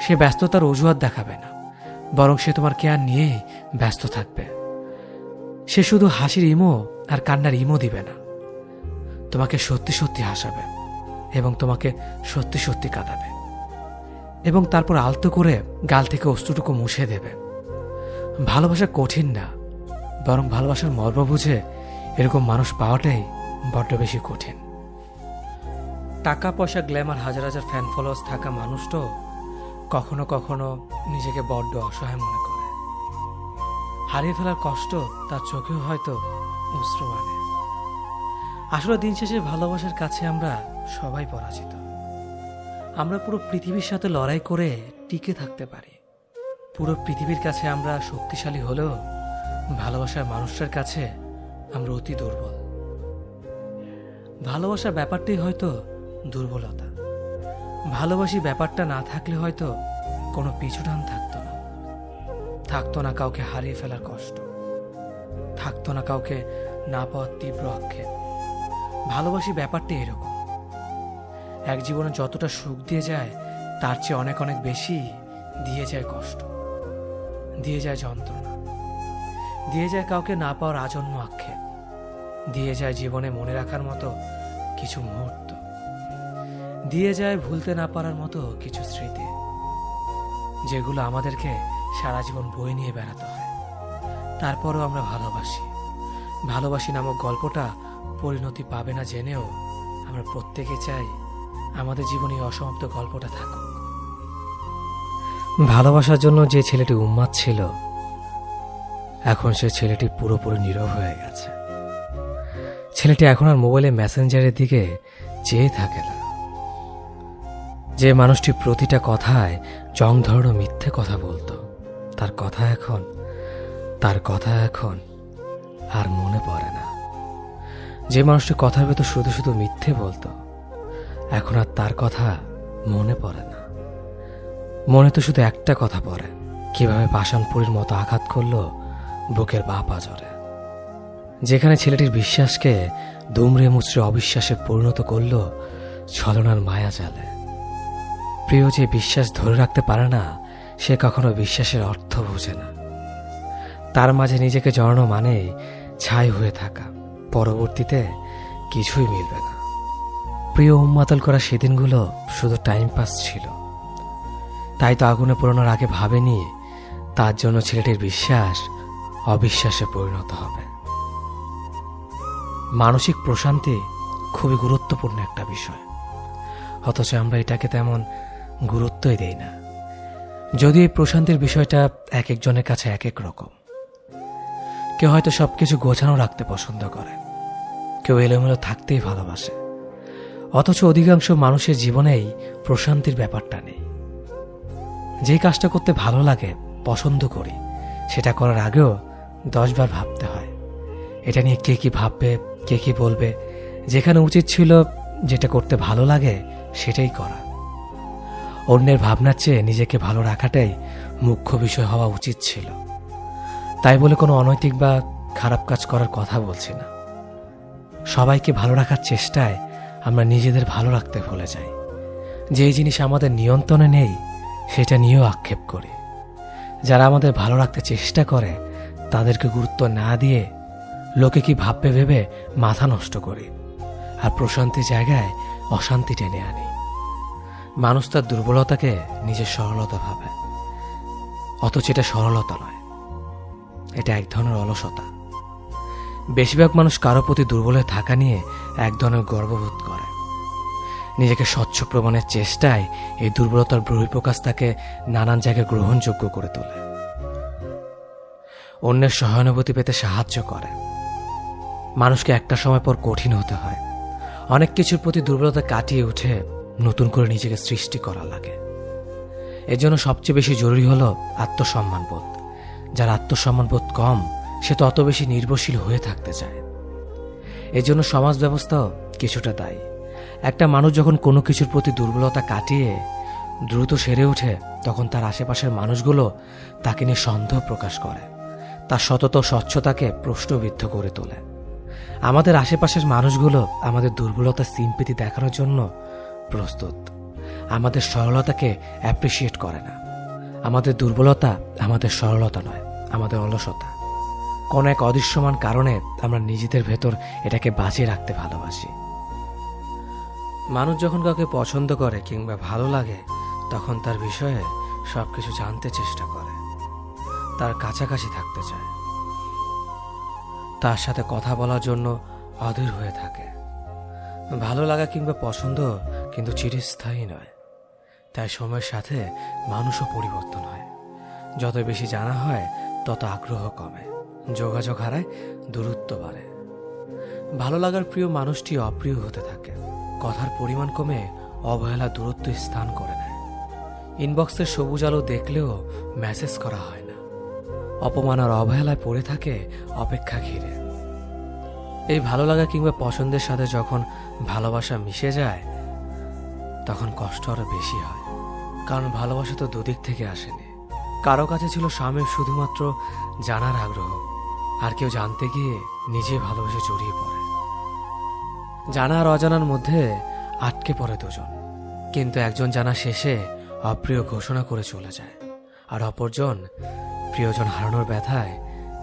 সে ব্যস্ততার অজুহাত দেখাবে না, বরং সে তোমার কেয়ার নিয়েই ব্যস্ত থাকবে। সে শুধু হাসির ইমো আর কান্নার ইমো দিবে না, তোমাকে সত্যি সত্যি হাসাবে এবং তোমাকে সত্যি সত্যি কাঁদাবে এবং তারপর আলতো করে গাল থেকে অস্ত্রটুকু মুছে দেবে। ভালোবাসা কঠিন না, বরং ভালোবাসার মর্ম বুঝে এরকম মানুষ পাওয়াটাই বড্ড বেশি কঠিন। টাকা পয়সা, গ্ল্যামার, হাজার হাজার ফ্যান ফলোয়ার্স থাকা মানুষটাও কখনো কখনো নিজেকে বড্ড অসহায় মনে করে। হারিয়ে ফেলার কষ্ট তার চোখেও হয়তো অশ্রু আনে। আসলে দিন শেষে ভালোবাসার কাছে আমরা সবাই পরাজিত। আমরা পুরো পৃথিবীর সাথে লড়াই করে টিকে থাকতে পারি। পুরো পৃথিবীর কাছে আমরা শক্তিশালী হলেও ভালোবাসার মানুষটার কাছে আমরা অতি দুর্বল। ভালোবাসার ব্যাপারটাই হয়তো দুর্বলতা। ভালোবাসি ব্যাপারটা না থাকলে হয়তো কোনো পিছুটান থাকতো না। থাকতো না কাউকে হারিয়ে ফেলার কষ্ট, থাকতো না কাউকে না পাওয়ার তীব্র আক্ষেপ। ভালোবাসি ব্যাপারটা এরকম, এক জীবনে যতটা সুখ দিয়ে যায় তার চেয়ে অনেক অনেক বেশি দিয়ে যায় কষ্ট, দিয়ে যায় যন্ত্রণা, দিয়ে যায় কাউকে না পাওয়ার আজন্ম আক্ষেপ, দিয়ে যায় জীবনে মনে রাখার মতো কিছু মুহূর্ত, দিয়ে যায় ভুলতে না পারার মতো কিছু স্মৃতি, যেগুলো আমাদেরকে সারা জীবন বয়ে নিয়ে বেড়াতে হয়। তারপরেও আমরা ভালোবাসি। ভালোবাসি নামক গল্পটা পরিণতি পাবে না জেনেও আমরা প্রত্যেকে চাই আমাদের জীবনে এই অসমাপ্ত গল্পটা থাকুক। ভালোবাসার জন্য যে ছেলেটি উন্মাদ ছিল, এখন সে ছেলেটি পুরোপুরি নীরব হয়ে গেছে। ছেলেটি এখন আর মোবাইলে মেসেঞ্জারের দিকে চেয়ে থাকে না। যে মানুষটি প্রতিটা কথায় জং ধরানো মিথ্যে কথা বলতো, তার কথা এখন আর মনে পড়ে না। যে মানুষটি কথার ভেতর শুধু শুধু মিথ্যে বলতো, এখন আর তার কথা মনে পড়ে না। মনে তো শুধু একটা কথা পড়ে, কিভাবে পাষাণপুরীর মতো আঘাত করলো বুকের বাঁ পাঁজরে। যেখানে ছেলেটির বিশ্বাসকে দুমড়ে মুচড়ে অবিশ্বাসে পরিণত করলো ছলনার মায়া জালে। প্রিয় যে বিশ্বাস ধরে রাখতে পারে না, সে কখনো বিশ্বাসের অর্থ বোঝে না। তার মাঝে নিজেকে জড়ানো মানে ছাই হয়ে থাকা, পরবর্তীতে কিছুই মিলবে না। প্রিয় উন্মাতাল করা সেদিনগুলো শুধু টাইম পাস ছিল। তাই তো আগুনে পোড়ানোর আগে ভাবেনি তার জন্য ছেলেটির বিশ্বাস অবিশ্বাসে পরিণত হবে। মানসিক প্রশান্তি খুবই গুরুত্বপূর্ণ একটা বিষয়, অথচ আমরা এটাকে তেমন গুরুত্বই দেই না। যদিও এই প্রশান্তির বিষয়টা এক একজনের কাছে এক এক রকম। কেউ হয়তো সবকিছু গোছানো রাখতে পছন্দ করে, কেউ এলোমেলো থাকতেই ভালোবাসে, অথচ অধিকাংশ মানুষের জীবনেই প্রশান্তির ব্যাপারটা নেই। যে কাজটা করতে ভালো লাগে, পছন্দ করি, সেটা করার আগেও 10 বার ভাবতে হয় এটা নিয়ে কে কি ভাববে, কে কি বলবে। যেখানে উচিত ছিল যেটা করতে ভালো লাগে সেটাই করা। অন্যের ভাবনার চেয়ে নিজেকে ভালো রাখাটাই মুখ্য বিষয় হওয়া উচিত ছিল। তাই বলে কোনো অনৈতিক বা খারাপ কাজ করার কথা বলছি না। সবাইকে ভালো রাখার চেষ্টায় আমরা নিজেদের ভালো রাখতে ভুলে যাই। যেই জিনিস আমাদের নিয়ন্ত্রণে নেই সেটা নিয়েও আক্ষেপ করি। যারা আমাদের ভালো রাখতে চেষ্টা করে তাদেরকে গুরুত্ব না দিয়ে লোকে কি ভাববে ভেবে মাথা নষ্ট করি, আর প্রশান্তির জায়গায় অশান্তি টেনে আনি। মানুষ তার দুর্বলতাকে নিজের সরলতা ভাবে, অথচ এটা সরলতা নয়, এটা এক ধরনের অলসতা। বেশিরভাগ মানুষ কারো প্রতি দুর্বল হয়ে থাকা নিয়ে এক ধরনের গর্ববোধ করে। নিজেকে স্বচ্ছ প্রমাণের চেষ্টায় এই দুর্বলতার বহিঃপ্রকাশ তাকে নানান জায়গায় গ্রহণযোগ্য করে তোলে। অন্যের সহানুভূতি পেতে সাহায্য করে। মানুষকে একটা সময় পর কঠিন হতে হয়। অনেক কিছুর প্রতি দুর্বলতা কাটিয়ে উঠে নতুন করে নিজেকে সৃষ্টি করা লাগে। এর জন্য সবচেয়ে বেশি জরুরি হলো আত্মসম্মানবোধ। যার আত্মসম্মানবোধ কম, সে তত বেশি নির্ভরশীল হয়ে থাকতে চায়। এর জন্য সমাজ ব্যবস্থাও কিছুটা দায়ী। একটা মানুষ যখন কোনো কিছুর প্রতি দুর্বলতা কাটিয়ে দ্রুত সেরে ওঠে, তখন তার আশেপাশের মানুষগুলো তাকে নিয়ে সন্দেহ প্রকাশ করে, তার সতত স্বচ্ছতাকে প্রশ্নবিদ্ধ করে তোলে। আমাদের আশেপাশের মানুষগুলো আমাদের দুর্বলতার সিম্পিতি দেখানোর জন্য প্রস্তুত, আমাদের সরলতাকে অ্যাপ্রিসিয়েট করে না। আমাদের দুর্বলতা আমাদের সরলতা নয়, আমাদের অলসতা। কোনো এক অদৃশ্যমান কারণে আমরা নিজেদের ভেতর এটাকে বাঁচিয়ে রাখতে ভালোবাসি। মানুষ যখন কাউকে পছন্দ করে কিংবা ভালো লাগে, তখন তার বিষয়ে সবকিছু জানতে চেষ্টা করে, তার কাছাকাছি থাকতে চায়, তার সাথে কথা বলার জন্য অধীর হয়ে থাকে। ভালো লাগা কিংবা পছন্দ কিন্তু চিরস্থায়ী নয়। তাই সময়ের সাথে মানুষও পরিবর্তন হয়। যত বেশি জানা হয় তত আগ্রহ কমে, যোগাযোগ হারায়, দূরত্ব বাড়ে। ভালো লাগার প্রিয় মানুষটি অপ্রিয় হতে থাকে, কথার পরিমাণ কমে অবহেলা দূরত্ব স্থান করে নেয়। ইনবক্সের সবুজ আলো দেখলেও মেসেজ করা হয় না, অপমান আর অবহেলায় পড়ে থাকে অপেক্ষা ঘিরে। এই ভালো লাগা কিংবা পছন্দের সাথে যখন ভালোবাসা মিশে যায় তখন কষ্ট আরো বেশি হয়, কারণ ভালোবাসা তো দুদিক থেকে আসেনি। কারো কাছে ছিল স্বামীর শুধুমাত্র জানার আগ্রহ, আর কেউ জানতে গিয়ে নিজে ভালোবেসে জড়িয়ে পড়ে। জানা আর অজানার মধ্যে আটকে পড়ে দুজন, কিন্তু একজন জানা শেষে অপ্রিয় ঘোষণা করে চলে যায়, আর অপরজন প্রিয়জন হারানোর ব্যথায়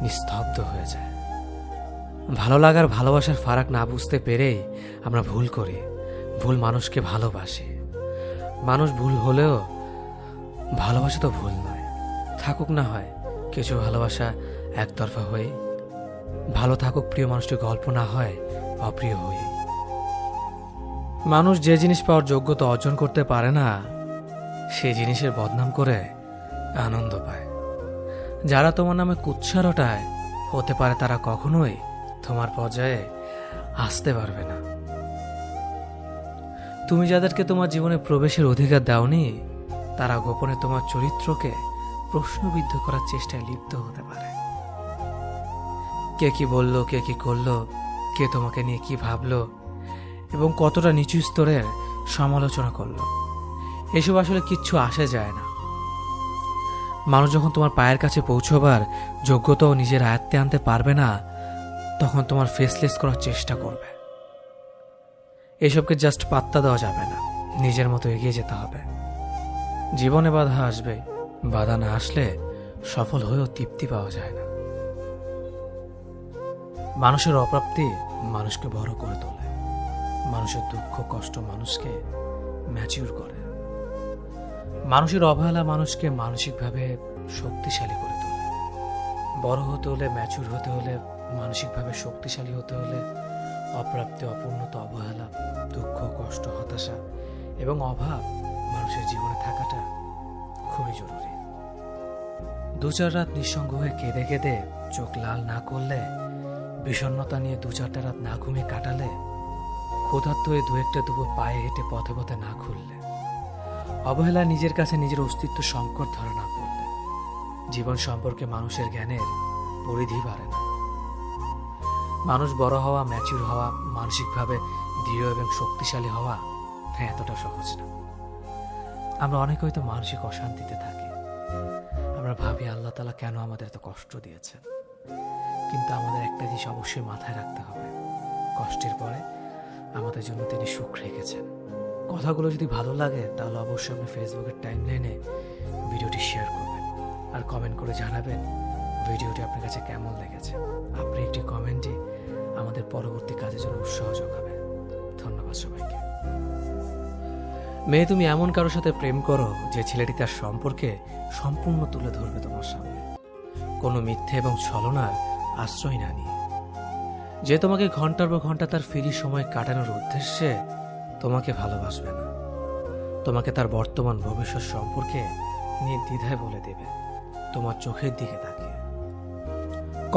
নিস্তব্ধ হয়ে যায়। ভালো লাগার ভালোবাসার ফারাক না বুঝতে পেরেই আমরা ভুল করি, ভুল মানুষকে ভালোবাসি। মানুষ ভুল হলেও ভালোবাসা তো ভুল নয়। থাকুক না হয় কিছু ভালোবাসা একতরফা হয়ে, ভালো থাকুক প্রিয় মানুষটির গল্প না হয় অপ্রিয় হয়ে। মানুষ যে জিনিস পাওয়ার যোগ্যতা অর্জন করতে পারে না সেই জিনিসের বদনাম করে আনন্দ পায়। যারা তোমার নামে কুৎসা রটায় হতে পারে তারা কখনোই তোমার পর্যায়ে আসতে পারবে না। তুমি যাদেরকে তোমার জীবনে প্রবেশের অধিকার দাওনি তারা গোপনে তোমার চরিত্রকে প্রশ্নবিদ্ধ করার চেষ্টায় লিপ্ত হতে পারে। কে কি বলল, কে কি করলো, কে তোমাকে নিয়ে কি ভাবলো এবং কতটা নিচু স্তরের সমালোচনা করলো, এসব আসলে কিচ্ছু আসে যায় না। মানুষ যখন তোমার পায়ের কাছে পৌঁছবার যোগ্যতাও নিজের আয়ত্তে আনতে পারবে না তখন তোমার ফেসলেস করার চেষ্টা করবে। এসবকে জাস্ট পাত্তা দেওয়া যাবে না, নিজের মতো এগিয়ে যেতে হবে। জীবনে বাধা আসবে, বাধা না আসলে সফল হয়েও তৃপ্তি পাওয়া যায় না। মানুষের অপ্রাপ্তি মানুষকে বড় করে তোলে, মানুষের দুঃখ কষ্ট মানুষকে ম্যাচিউর করে। মানুষের অবহেলা মানুষকে মানসিকভাবে শক্তিশালী করে তোলে। বড় হতে হলে, ম্যাচিউর হতে হলে, মানসিকভাবে শক্তিশালী হতে হলে অপ্রাপ্তি, অপূর্ণতা, অবহেলা, দুঃখ কষ্ট, হতাশা এবং অভাব মানুষের জীবনে থাকাটা খুবই জরুরি। 2-4 রাত নিঃসঙ্গ হয়ে কেঁদে কেঁদে চোখ লাল না করলে, বিষণ্ণতা নিয়ে 2-4টা রাত না ঘুমিয়ে কাটালে, ক্ষুধার্ত হয়ে 2-1টা দুপুর পায়ে হেঁটে পথে পথে না খুললে, অবহেলা নিজের কাছে নিজের অস্তিত্ব সংকট ধরা না পড়লে, জীবন সম্পর্কে মানুষের জ্ঞানের পরিধি বাড়ে না। মানুষ বড় হওয়া, ম্যাচিউর হওয়া, মানসিকভাবে দৃঢ় এবং শক্তিশালী হওয়া এতটা সহজ না। আমরা অনেক হয়তো মানসিক অশান্তিতে থাকি। আমরা ভাবি আল্লাহ তাআলা কেন আমাদের এত কষ্ট দিয়েছেন, কিন্তু আমাদের একটা জিনিস অবশ্যই মাথায় রাখতে হবে, কষ্টের পরে আমাদের জন্য তিনি সুখ রেখেছেন। কথাগুলো যদি ভালো লাগে তাহলে অবশ্যই আপনি ফেসবুকের টাইমলাইনে ভিডিওটি শেয়ার করবেন আর কমেন্ট করে জানাবেন ভিডিওটি আপনার কাছে কেমন লেগেছে। আপনি একটি কমেন্টে আমাদের পরবর্তী কাজের জন্য উৎসাহ যোগাবে। ধন্যবাদ সবাইকে। মেয়ে, তুমি এমন কারোর সাথে প্রেম করো যে ছেলেটি তার সম্পর্কে সম্পূর্ণ তুলে ধরবে তোমার সামনে, কোনো মিথ্যে এবং ছলনার আশ্রয় না নিয়ে। যে তোমাকে ঘন্টার পর ঘন্টা তার ফ্রি সময় কাটানোর উদ্দেশ্যে তোমাকে ভালোবাসবে না, তোমাকে তার বর্তমান ভবিষ্যৎ সম্পর্কে নির্দ্বিধায় বলে দেবে তোমার চোখের দিকে তাকিয়ে।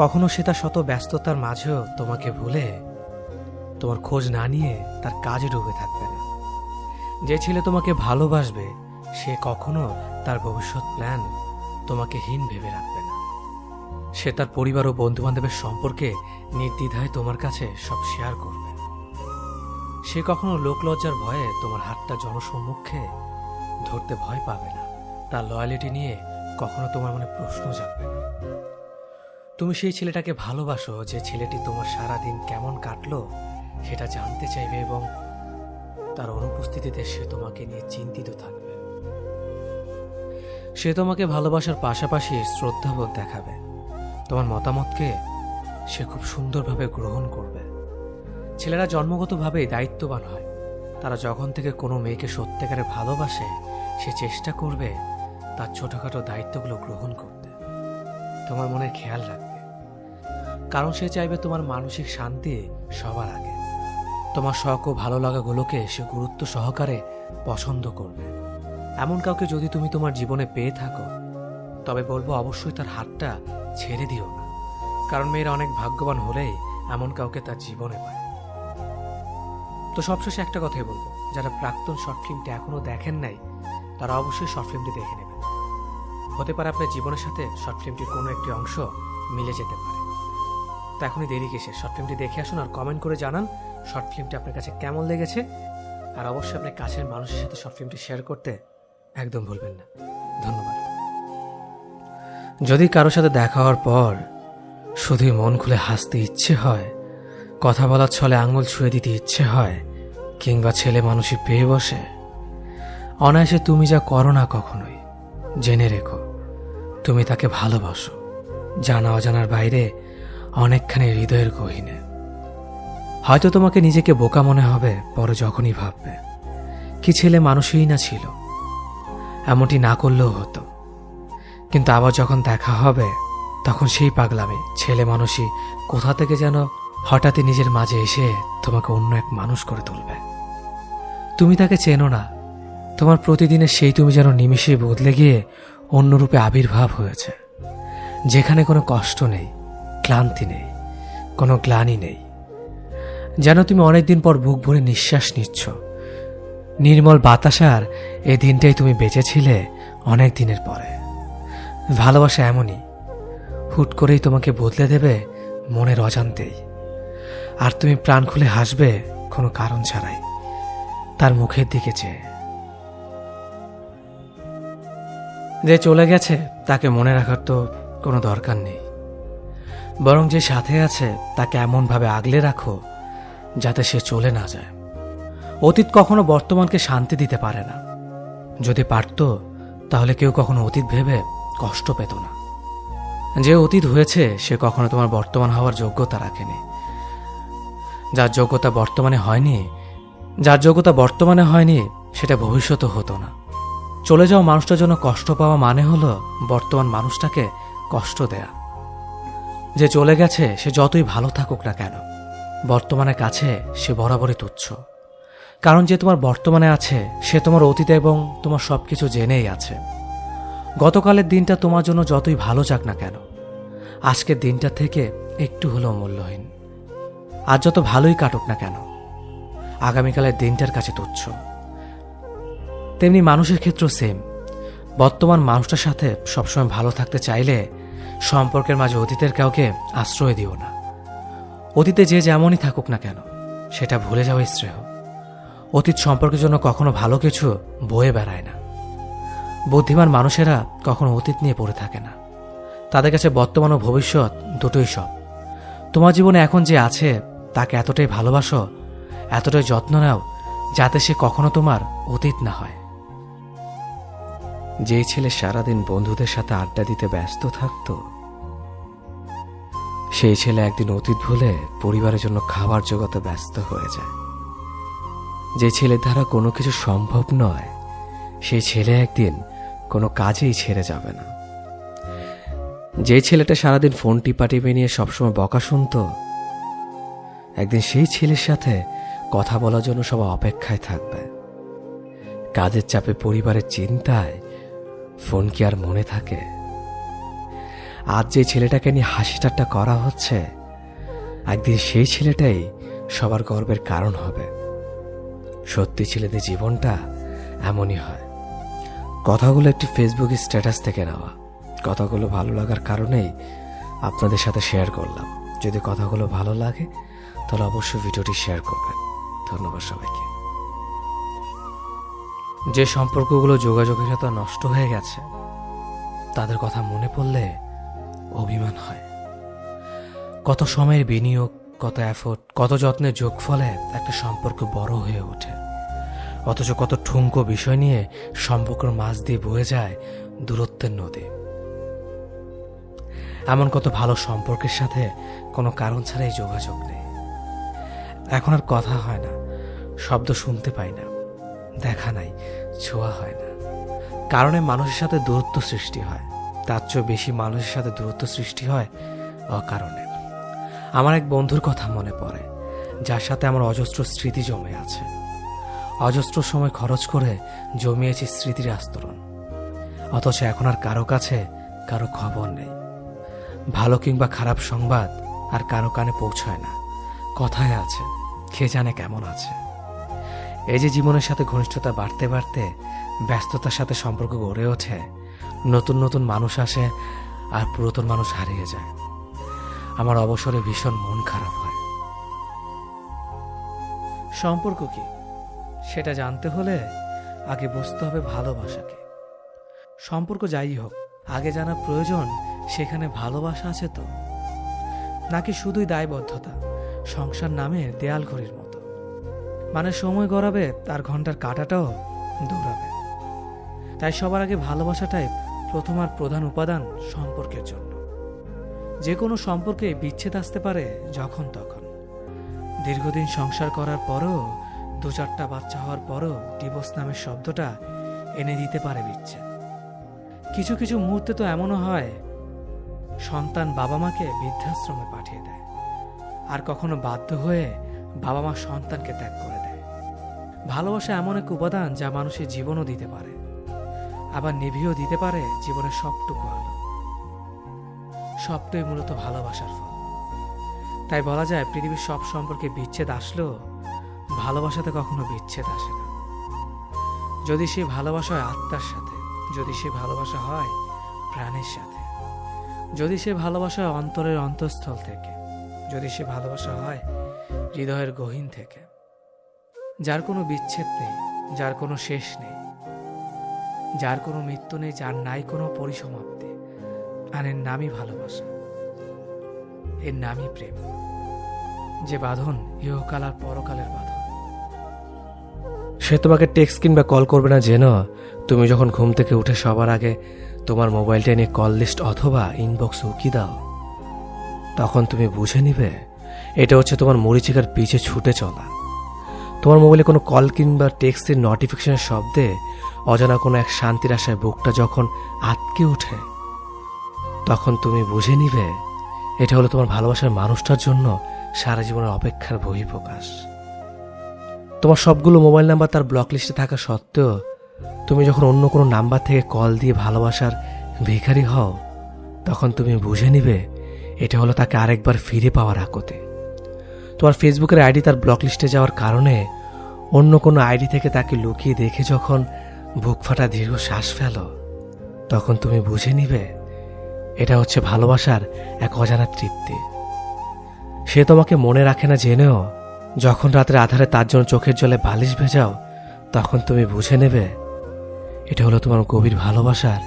কখনো সে তার শত ব্যস্ততার মাঝেও তোমাকে ভুলে তোমার খোঁজ না নিয়ে তার কাজে ডুবে থাকবে না। যে ছেলে তোমাকে ভালোবাসবে সে কখনো তার ভবিষ্যৎ প্ল্যান তোমাকে হীন ভেবে রাখবে না। সে তার পরিবার ও বন্ধু বান্ধবের সম্পর্কে নির্দ্বিধায় তোমার কাছে সব শেয়ার করবে। সে কখনো লোকলজ্জার ভয়ে তোমার হাতটা জনসম্মুখে ধরতে ভয় পাবে না। তার লয়ালিটি নিয়ে কখনো তোমার মনে প্রশ্ন জাগবে না। তুমি সেই ছেলেটাকে ভালোবাসো যে ছেলেটি তোমার সারাদিন কেমন কাটলো সেটা জানতে চাইবে এবং তার অনুপস্থিতিতে সে তোমাকে নিয়ে চিন্তিত থাকবে। সে তোমাকে ভালোবাসার পাশাপাশি শ্রদ্ধাবোধ দেখাবে। তোমার মতামতকে সে খুব সুন্দরভাবে গ্রহণ করবে। ছেলেরা জন্মগতভাবেই দায়িত্ববান হয়। তারা যখন থেকে কোনো মেয়েকে সত্যিকারে ভালোবাসে সে চেষ্টা করবে তার ছোটখাটো দায়িত্বগুলো গ্রহণ করতে, তোমার মনের খেয়াল রাখবে, কারণ সে চাইবে তোমার মানসিক শান্তি সবার আগে। তোমার শখ ও ভালো লাগাগুলোকে সে গুরুত্ব সহকারে পছন্দ করবে। এমন কাউকে যদি তুমি তোমার জীবনে পেয়ে থাকো তবে বলবো অবশ্যই তার হাতটা ছেড়ে দিও না, কারণ মেয়েরা অনেক ভাগ্যবান হলেই এমন কাউকে তার জীবনে পায়। তো সবশেষে একটা কথাই বলবো, যারা প্রাক্তন শর্ট ফিল্মটি এখনো দেখেন নাই তারা অবশ্যই শর্ট ফিল্মটি দেখে নেবেন। হতে পারে আপনার জীবনের সাথে শর্ট ফিল্মটির কোনো একটি অংশ মিলে যেতে পারে। তো এখনই দেরি কিসের, শর্ট ফিল্মটি দেখে আসুন আর কমেন্ট করে জানান শর্ট ফিল্মটি আপনার কাছে কেমন লেগেছে। আর অবশ্যই আপনার কাছের মানুষের সাথে শর্ট ফিল্মটি শেয়ার করতে একদম ভুলবেন না। ধন্যবাদ। যদি কারোর সাথে দেখা হওয়ার পর শুধুই মন খুলে হাসতে ইচ্ছে হয়, কথা বলার ছলে আঙুল ছুঁয়ে দিতে ইচ্ছে হয়, কিংবা ছেলে মানুষই পেয়ে বসে, অনায়াসে তুমি যা করো না কখনোই, জেনে রেখো তুমি তাকে ভালোবাসো, জানা অজানার বাইরে অনেকখানি হৃদয়ের গহীনে। হয়তো তোমাকে নিজেকে বোকা মনে হবে পরে যখনই ভাববে কি ছেলে মানুষই না ছিল, এমনটি না করলেও হতো। কিন্তু আবার যখন দেখা হবে তখন সেই পাগলামে ছেলে মানুষই কোথা থেকে যেন হঠাৎই নিজের মাঝে এসে তোমাকে অন্য এক মানুষ করে তুলবে। তুমি তাকে চেনো না, তোমার প্রতিদিনের সেই তুমি যেন নিমিষে বদলে গিয়ে অন্য রূপে আবির্ভাব হয়েছে, যেখানে কোনো কষ্ট নেই, ক্লান্তি নেই, কোনো গ্লানি নেই। যেন তুমি অনেকদিন পর বুক ভরে নিঃশ্বাস নিচ্ছ। নির্মল বাতাসার এই দিনটাই তুমি বেঁচেছিলে অনেক দিনের পরে। ভালোবাসা এমনই, হুট করেই তোমাকে বদলে দেবে মনের অজান্তেই। আর তুমি প্রাণ খুলে হাসবে কোনো কারণ ছাড়াই তার মুখের দিকে চেয়ে। যে চলে গেছে তাকে মনে রাখার তো কোনো দরকার নেই, বরং যে সাথে আছে তাকে এমনভাবে আগলে রাখো যাতে সে চলে না যায়। অতীত কখনো বর্তমানকে শান্তি দিতে পারে না। যদি পারত তাহলে কেউ কখনো অতীত ভেবে কষ্ট পেত না। যে অতীত হয়েছে সে কখনো তোমার বর্তমান হওয়ার যোগ্যতা রাখেনি। যার যোগ্যতা বর্তমানে হয়নি সেটা ভবিষ্যতে হতো না। চলে যাওয়া মানুষটার জন্য কষ্ট পাওয়া মানে হলো বর্তমান মানুষটাকে কষ্ট দেয়া। যে চলে গেছে সে যতই ভালো থাকুক না কেন, বর্তমানের কাছে সে বরাবরই তুচ্ছ। কারণ যে তোমার বর্তমানে আছে সে তোমার অতীত এবং তোমার সবকিছু জেনেই আছে। গতকালের দিনটা তোমার জন্য যতই ভালো যাক না কেন, আজকের দিনটা থেকে একটু হলেও মূল্যহীন। আজ যত ভালোই কাটুক না কেন, আগামীকালের দিনটার কাছে তুচ্ছ। তেমনি মানুষের ক্ষেত্রেও সেম। বর্তমান মানুষটার সাথে সবসময় ভালো থাকতে চাইলে সম্পর্কের মাঝে অতীতের কাউকে আশ্রয় দিও না। অতীতে যে যেমনই থাকুক না কেন সেটা ভুলে যাওয়াই শ্রেয়। অতীত সম্পর্কের জন্য কখনো ভালো কিছু বয়ে বেড়ায় না। বুদ্ধিমান মানুষেরা কখনো অতীত নিয়ে পড়ে থাকে না। তাদের কাছে বর্তমান ও ভবিষ্যৎ দুটোই সব। তোমার জীবনে এখন যে আছে তাকে এতটাই ভালোবাসো, এতটাই যত্ন নাও যাতে সে কখনো তোমার অতীত না হয়। যেই ছেলে সারাদিন বন্ধুদের সাথে আড্ডা দিতে ব্যস্ত থাকত, সেই ছেলে একদিন অতীত ভুলে পরিবারের জন্য খাবার জোগাতে ব্যস্ত হয়ে যায়। যে ছেলের দ্বারা কোনো কিছু সম্ভব নয় সেই ছেলে একদিন কোনো কাজেই ছেড়ে যাবে না। যে ছেলেটা সারাদিন ফোন টিপে নিয়ে সবসময় বকা শুনত, একদিন সেই ছেলের সাথে কথা বলার জন্য সবাই অপেক্ষায় থাকবে। কাজের চাপে, পরিবারের চিন্তায় ফোন কি আর মনে থাকে? আজ যে ছেলেটাকে নিয়ে হাসি ঠাট্টা করা হচ্ছে, একদিন সেই ছেলেটাই সবার গর্বের কারণ হবে। সত্যি ছেলেদের জীবনটা এমনই হয়। কথাগুলো একটি ফেসবুক স্ট্যাটাস থেকে নেওয়া। কথাগুলো ভালো লাগার কারণেই আপনাদের সাথে শেয়ার করলাম। যদি কথাগুলো ভালো লাগে তাহলে অবশ্যই ভিডিওটি শেয়ার করবেন। ধন্যবাদ সবাইকে। যে সম্পর্কগুলো যোগাযোগের সাথে নষ্ট হয়ে গেছে তাদের কথা মনে পড়লে অভিমান হয়। কত সময়ের বিনিয়োগ, কত এফোর্ট, কত যত্নের যোগফলে একটা সম্পর্ক বড় হয়ে ওঠে, অথচ কত ঠুনকো বিষয় নিয়ে সম্পর্কের মাঝ দিয়ে বয়ে যায় দূরত্বের নদী। এমন কত ভালো সম্পর্কের সাথে কোনো কারণ ছাড়াই যোগাযোগ নেই। এখন আর কথা হয় না, শব্দ শুনতে পাই না, দেখা নাই, ছোঁয়া হয় না। কারণে মানুষের সাথে দূরত্ব সৃষ্টি হয়। তার চেয়েও বেশি মানুষের সাথে দূরত্ব সৃষ্টি হয় অকারণে। আমার এক বন্ধুর কথা মনে পড়ে, যার সাথে আমার অজস্র স্মৃতি জমে আছে। অজস্র সময় খরচ করে জমিয়েছি স্মৃতির আস্তরণ, অথচ এখন আর কারো কাছে কারো খবর নেই। ভালো কিংবা খারাপ সংবাদ আর কারো কানে পৌঁছায় না। কথায় আছে, কে জানে কেমন আছে। এই যে জীবনের সাথে ঘনিষ্ঠতা বাড়তে বাড়তে ব্যস্ততার সাথে সম্পর্ক গড়ে ওঠে, নতুন নতুন মানুষ আসে আর পুরাতন মানুষ হারিয়ে যায়, আমার অবসরে ভীষণ মন খারাপ হয়। সম্পর্ক কি সেটা জানতে হলে আগে বুঝতে হবে ভালোবাসাকে। সম্পর্ক যাই হোক, আগে জানা প্রয়োজন সেখানে ভালোবাসা আছে তো, নাকি শুধুই দায়বদ্ধতা, সংসার নামে দেয়াল ঘড়ির মতো, মানে সময় গড়াবে তার ঘন্টার কাঁটাটাও দৌড়াবে। তাই সবার আগে ভালোবাসাটাই প্রথম আর প্রধান উপাদান সম্পর্কের জন্য। যে কোনো সম্পর্কে বিচ্ছেদ আসতে পারে যখন তখন। দীর্ঘদিন সংসার করার পরও, 2-4টা বাচ্চা হওয়ার পরও ডিভোর্স নামের শব্দটা এনে দিতে পারে বিচ্ছেদ। কিছু কিছু মুহূর্তে তো এমনও হয় সন্তান বাবা মাকে বৃদ্ধাশ্রমে পাঠিয়ে দেয়, আর কখনো বাধ্য হয়ে বাবা মা সন্তানকে ত্যাগ করে দেয়। ভালোবাসা এমন এক উপাদান যা মানুষের জীবনও দিতে পারে, আবার নিভিয়েও দিতে পারে জীবনের সবটুকু আলো। সবটাই মূলত ভালোবাসার ফল। তাই বলা যায় পৃথিবীর সব সম্পর্কে বিচ্ছেদ আসলেও ভালোবাসাতে কখনো বিচ্ছেদ আসে না। যদি সে ভালোবাসা হয় আত্মার সাথে, যদি সে ভালোবাসা হয় প্রাণের সাথে, যদি সে ভালোবাসা হয় অন্তরের অন্তঃস্থল থেকে, যদি সে ভালোবাসা হয় হৃদয়ের গহীন থেকে, যার কোনো বিচ্ছেদ নেই, যার কোনো শেষ নেই, যার কোনো মৃত্যু নেই, যার নাই কোনো পরিসমাপ্তি, আর এর নামই ভালোবাসা, এর নামই প্রেম। যে বাঁধন ইহকাল আর পরকালের বাঁধন। সে তোমাকে টেক্সট কিংবা কল করবে না জেনো তুমি যখন ঘুম থেকে উঠে সবার আগে তোমার মোবাইলটা নিয়ে কল লিস্ট অথবা ইনবক্স উকি দাও, তখন তুমি বুঝে নিবে এটা হচ্ছে তোমার মরিচিকার পিছে ছুটে চলা। তোমার মোবাইলে কোনো কল কিংবা টেক্সটের নোটিফিকেশনের শব্দে অজানা কোনো এক শান্তির আশায় বুকটা যখন আটকে ওঠে, তখন তুমি বুঝে নিবে এটা হলো তোমার ভালোবাসার মানুষটার জন্য সারা জীবনের অপেক্ষার বহিঃপ্রকাশ। তোমার সবগুলো মোবাইল নাম্বার তার ব্লক লিস্টে থাকা সত্ত্বেও তুমি যখন অন্য কোনো নাম্বার থেকে কল দিয়ে ভালোবাসার ভিখারি হও, তখন তুমি বুঝে নিবে এটা হলো তাকে আরেকবার ফিরে পাওয়ার আকতে। তোমার ফেসবুকের আইডি তার ব্লক লিস্টে যাওয়ার কারণে অন্য কোনো আইডি থেকে তাকে লুকিয়ে দেখে যখন বুক ফাটা দীর্ঘ শ্বাস ফেলো, তখন তুমি বুঝে নিবে এটা হচ্ছে ভালোবাসার এক অজানা তৃপ্তি। সে তোমাকে মনে রাখে না জেনেও যখন রাতের আধারে তার জন্য চোখের জলে বালিশ ভেজাও, তখন তুমি বুঝে নেবে এটা হলো তোমার গভীর ভালোবাসার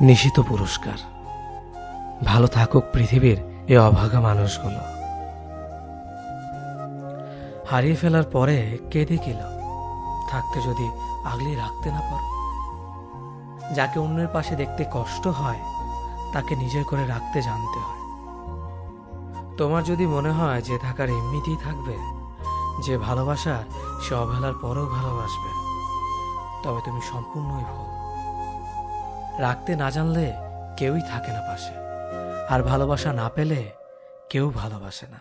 নিশিত পুরস্কার। ভালো থাকুক পৃথিবীর এই অভাগা মানুষগুলো। হারিয়ে ফেলার পরে কেঁদে কি লাভ, থাকতে যদি আগলে রাখতে না পারো। যাকে অন্যের পাশে দেখতে কষ্ট হয় তাকে নিজের করে রাখতে জানতে হয়। তোমার যদি মনে হয় যে থাকার এমনিতেই থাকবে, যে ভালোবাসার সে অবহেলার পরেও ভালোবাসবে, তবে তুমি সম্পূর্ণই ভুল। রাখতে না জানলে কেউই থাকে না পাশে, আর ভালোবাসা না পেলে কেউ ভালোবাসে না,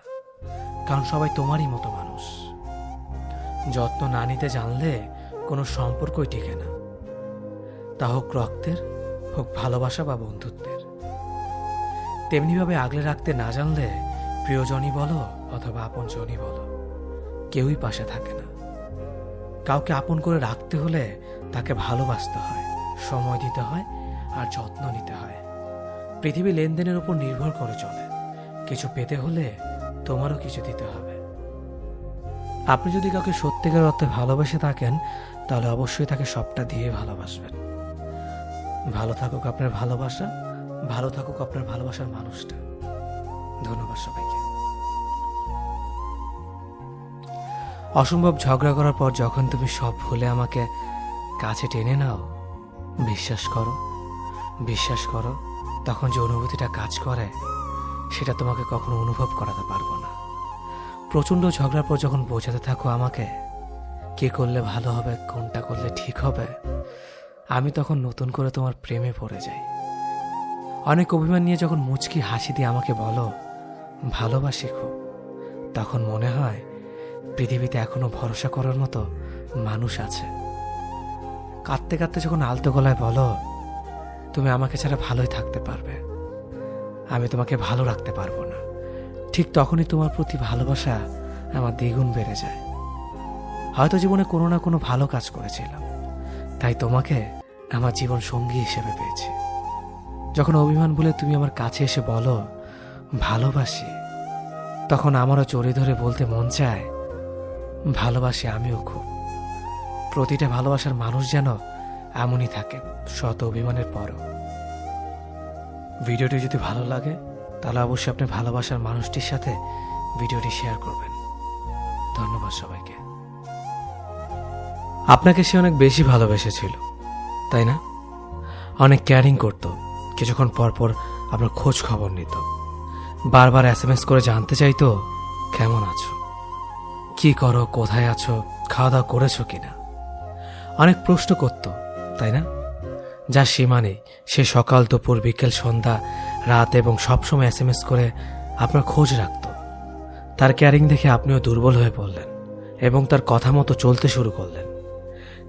কারণ সবাই তোমারই মতো মানুষ। যত্ন না নিতে জানলে কোনো সম্পর্কই টিকে না, তা হোক রক্তের, হোক ভালোবাসা বা বন্ধুত্বের। তেমনিভাবে আগলে রাখতে না জানলে প্রিয়জনই বলো অথবা আপনজনই বলো, কেউই পাশে থাকে না। কাউকে আপন করে রাখতে হলে তাকে ভালোবাসতে হয়, সময় দিতে হয় আর যত্ন নিতে হয়। পৃথিবী লেনদেনের উপর নির্ভর করে চলে, কিছু পেতে হলে তোমারও কিছু দিতে হবে। আপনি যদি কাউকে সত্যিকার অর্থে ভালোবেসে থাকেন, তাহলে অবশ্যই তাকে সবটা দিয়ে ভালোবাসবেন। ভালো থাকুক আপনার ভালোবাসা, ভালো থাকুক আপনার ভালোবাসার মানুষটা। ধন্যবাদ সবাইকে। অসম্ভব ঝগড়া করার পর যখন তুমি সব ভুলে আমাকে কাছে টেনে নাও, বিশ্বাস করো তখন যে অনুভূতিটা কাজ করে সেটা তোমাকে কখনো অনুভব করাতে পারবো না। প্রচণ্ড ঝগড়ার পর যখন বোঝাতে থাকো আমাকে কি করলে ভালো হবে, কোনটা করলে ঠিক হবে, আমি তখন নতুন করে তোমার প্রেমে পড়ে যাই। অনেক অভিমান নিয়ে যখন মুচকি হাসি দিয়ে আমাকে বলো ভালোবাসি খুব, তখন মনে হয় পৃথিবীতে এখনো ভরসা করার মতো মানুষ আছে। কাঁদতে কাঁদতে যখন আলতো গলায় বলো তুমি আমাকে ছাড়া ভালোই থাকতে পারবে, আমি তোমাকে ভালো রাখতে পারবো না, ঠিক তখনই তোমার প্রতি ভালোবাসা আমার দ্বিগুণ বেড়ে যায়। হয়তো জীবনে কোনো না কোনো ভালো কাজ করেছিলাম, তাই তোমাকে আমার জীবন সঙ্গী হিসেবে পেয়েছি। যখন অভিমান বলে তুমি আমার কাছে এসে বলো ভালোবাসি, তখন আমারও চড়ি ধরে বলতে মন চায় ভালোবাসি আমিও খুব। প্রতিটা ভালোবাসার মানুষ যেন এমনই থাকে, শত অভিমানের পরও। ভিডিওটি যদি ভালো লাগে তাহলে অবশ্যই আপনি ভালোবাসার মানুষটির সাথে ভিডিওটি শেয়ার করবেন। ধন্যবাদ সবাইকে। আপনাকে সে অনেক বেশি ভালোবেসেছিল, তাই না? অনেক কেয়ারিং করত, কিছুক্ষণ পর পর আপনার খোঁজ খবর নিত, বারবার SMS করে জানতে চাইতো কেমন আছো, কি করো, কোথায় আছো, খাওয়া দাওয়া করেছো কিনা। অনেক প্রশ্ন করত, তাই না? যার সীমা নেই। সে সকাল, দুপুর, বিকেল, সন্ধ্যা, রাত এবং সবসময় SMS করে আপনার খোঁজ রাখত। তার কেয়ারিং দেখে আপনিও দুর্বল হয়ে পড়লেন এবং তার কথা মতো চলতে শুরু করলেন।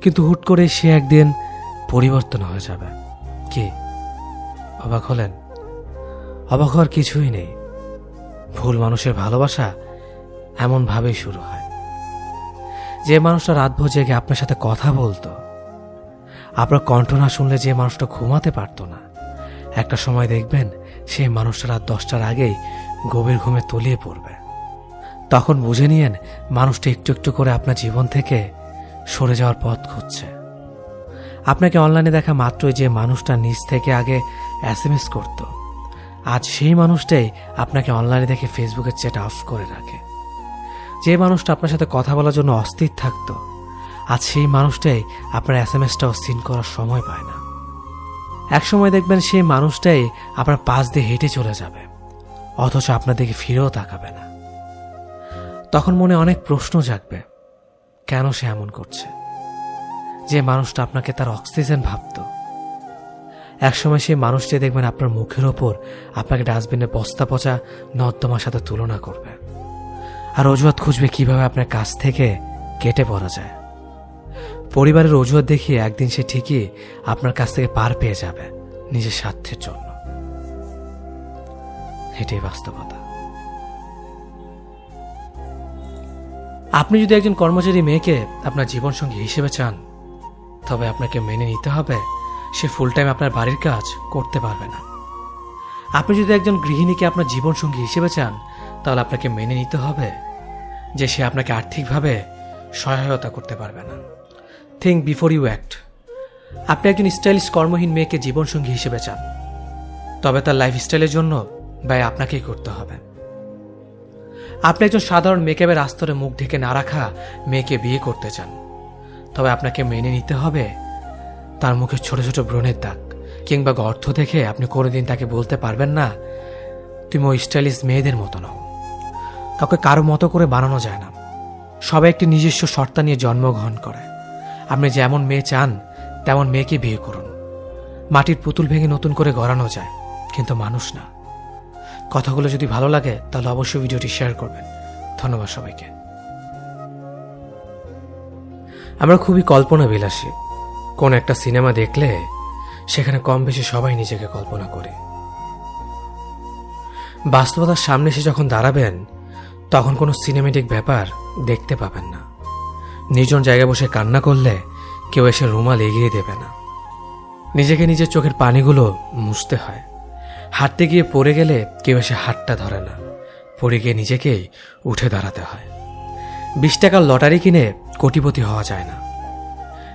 কিন্তু হুট করে সে একদিন পরিবর্তন হয়ে যাবে। কি অবাক হলেন? অবাক হওয়ার কিছুই নেই। ভুল মানুষের ভালোবাসা এমনভাবেই শুরু হয়। যে মানুষটা রাতভর জেগে আপনার সাথে কথা বলতো, আপনার কণ্ঠ না শুনলে যে মানুষটা ঘুমাতে পারত না, একটা সময় দেখবেন সেই মানুষটা রাত 10টার আগেই গভীর ঘুমে তলিয়ে পড়বে। তখন বুঝে নিয়েন মানুষটা একটু একটু করে আপনার জীবন থেকে সরে যাওয়ার পথ খুঁজছে। আপনাকে অনলাইনে দেখা মাত্রই যে মানুষটা নিজ থেকে আগে SMS করত, আজ সেই মানুষটাই আপনাকে অনলাইনে দেখে ফেসবুকের চ্যাট অফ করে রাখে। যে মানুষটা আপনার সাথে কথা বলার জন্য অস্থির থাকত, আজ সেই মানুষটাই আপনার SMS-টাও সিন করার সময় পায় না। এক সময় দেখবেন সেই মানুষটাই আপনার পাশ দিয়ে হেঁটে চলে যাবে, অথচ আপনার দিকে ফিরেও তাকাবে না। তখন মনে অনেক প্রশ্ন জাগবে, কেন সে এমন করছে? যে মানুষটা আপনাকে তার অক্সিজেন ভাবত, একসময় সেই মানুষটি দেখবেন আপনার মুখের ওপর আপনাকে ডাস্টবিনে বস্তা পচা নর্দমার সাথে তুলনা করবে, আর অজুহাত খুঁজবে কিভাবে আপনার কাছ থেকে কেটে পড়া যায়। পরিবারের অজুহাত দেখিয়ে একদিন সে ঠিকই আপনার কাছ থেকে পার পেয়ে যাবে নিজের স্বার্থের জন্য। এটাই বাস্তবতা। আপনি যদি একজন কর্মচারী মেয়েকে আপনার জীবনসঙ্গী হিসেবে চান, তবে আপনাকে মেনে নিতে হবে সে ফুল টাইম আপনার বাড়ির কাজ করতে পারবে না। আপনি যদি একজন গৃহিণীকে আপনার জীবনসঙ্গী হিসেবে চান, তাহলে আপনাকে মেনে নিতে হবে যে সে আপনাকে আর্থিকভাবে সহায়তা করতে পারবে না। Think before you act. আপনি একজন স্টাইলিশ কর্মহীন মেয়েকে জীবনসঙ্গী হিসেবে চান, তবে তার লাইফস্টাইলের জন্য ব্যয় আপনাকেই করতে হবে। আপনি একজন সাধারণ মেকআপের আস্তরে মুখ ঢেকে না রাখা মেয়েকে বিয়ে করতে চান, তবে আপনাকে মেনে নিতে হবে তার মুখে ছোট ছোট ব্রণের দাগ কিংবা গর্ত দেখে আপনি কোনোদিন তাকে বলতে পারবেন না তুমি ওই স্টাইলিশ মেয়েদের মতো নও। কাউকে কারো মতো করে বানানো যায় না, সবাই একটি নিজস্ব সত্তা নিয়ে জন্মগ্রহণ করে। আপনি যেমন মেয়ে চান তেমন মেয়েকে বিয়ে করুন। মাটির পুতুল ভেঙে নতুন করে গড়ানো যায়, কিন্তু মানুষ না। কথাগুলো যদি ভালো লাগে তাহলে অবশ্যই ভিডিওটি শেয়ার করবেন। ধন্যবাদ সবাইকে। আমরা খুবই কল্পনা বিলাসী। কোন একটা সিনেমা দেখলে সেখানে কম বেশি সবাই নিজেকে কল্পনা করে। বাস্তবতার সামনে এসে যখন দাঁড়াবেন, তখন কোনো সিনেমেটিক ব্যাপার দেখতে পাবেন না। নির্জন জায়গায় বসে কান্না করলে কেউ এসে রুমাল এগিয়ে দেবে না। নিজেকে নিজের চোখের পানিগুলো মুছতে হয়। হাঁটতে গিয়ে পড়ে গেলে কেউ এসে হাতটা ধরে না, পড়ে গিয়ে নিজেকেই উঠে দাঁড়াতে হয়। 20 টাকার লটারি কিনে কোটিপতি হওয়া যায় না।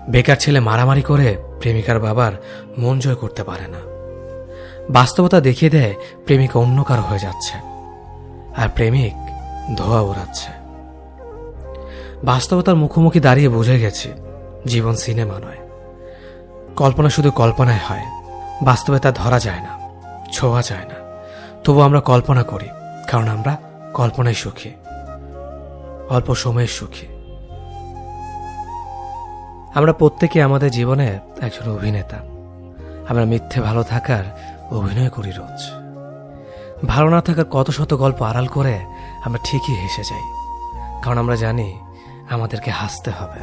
বেকার ছেলে মারামারি করে প্রেমিকার বাবার মন জয় করতে পারে না। বাস্তবতা দেখিয়ে দেয় প্রেমিক অন্য কারো হয়ে যাচ্ছে, আর প্রেমিক ধোয়া ওড়াচ্ছে। বাস্তবতার মুখোমুখি দাঁড়িয়ে বুঝে গেছি জীবন সিনেমা নয়। কল্পনা শুধু কল্পনায় হয়, বাস্তবে তা ধরা যায় না, ছোঁয়া যায় না। তবু আমরা কল্পনা করি, কারণ আমরা কল্পনায় সুখী, অল্প সময়ের সুখী। আমরা প্রত্যেকে আমাদের জীবনে একজন অভিনেতা। আমরা মিথ্যে ভালো থাকার অভিনয় করি রোজ। ভালো না থাকার কত শত গল্প আড়াল করে আমরা ঠিকই হেসে যাই, কারণ আমরা জানি আমাদেরকে হাসতে হবে।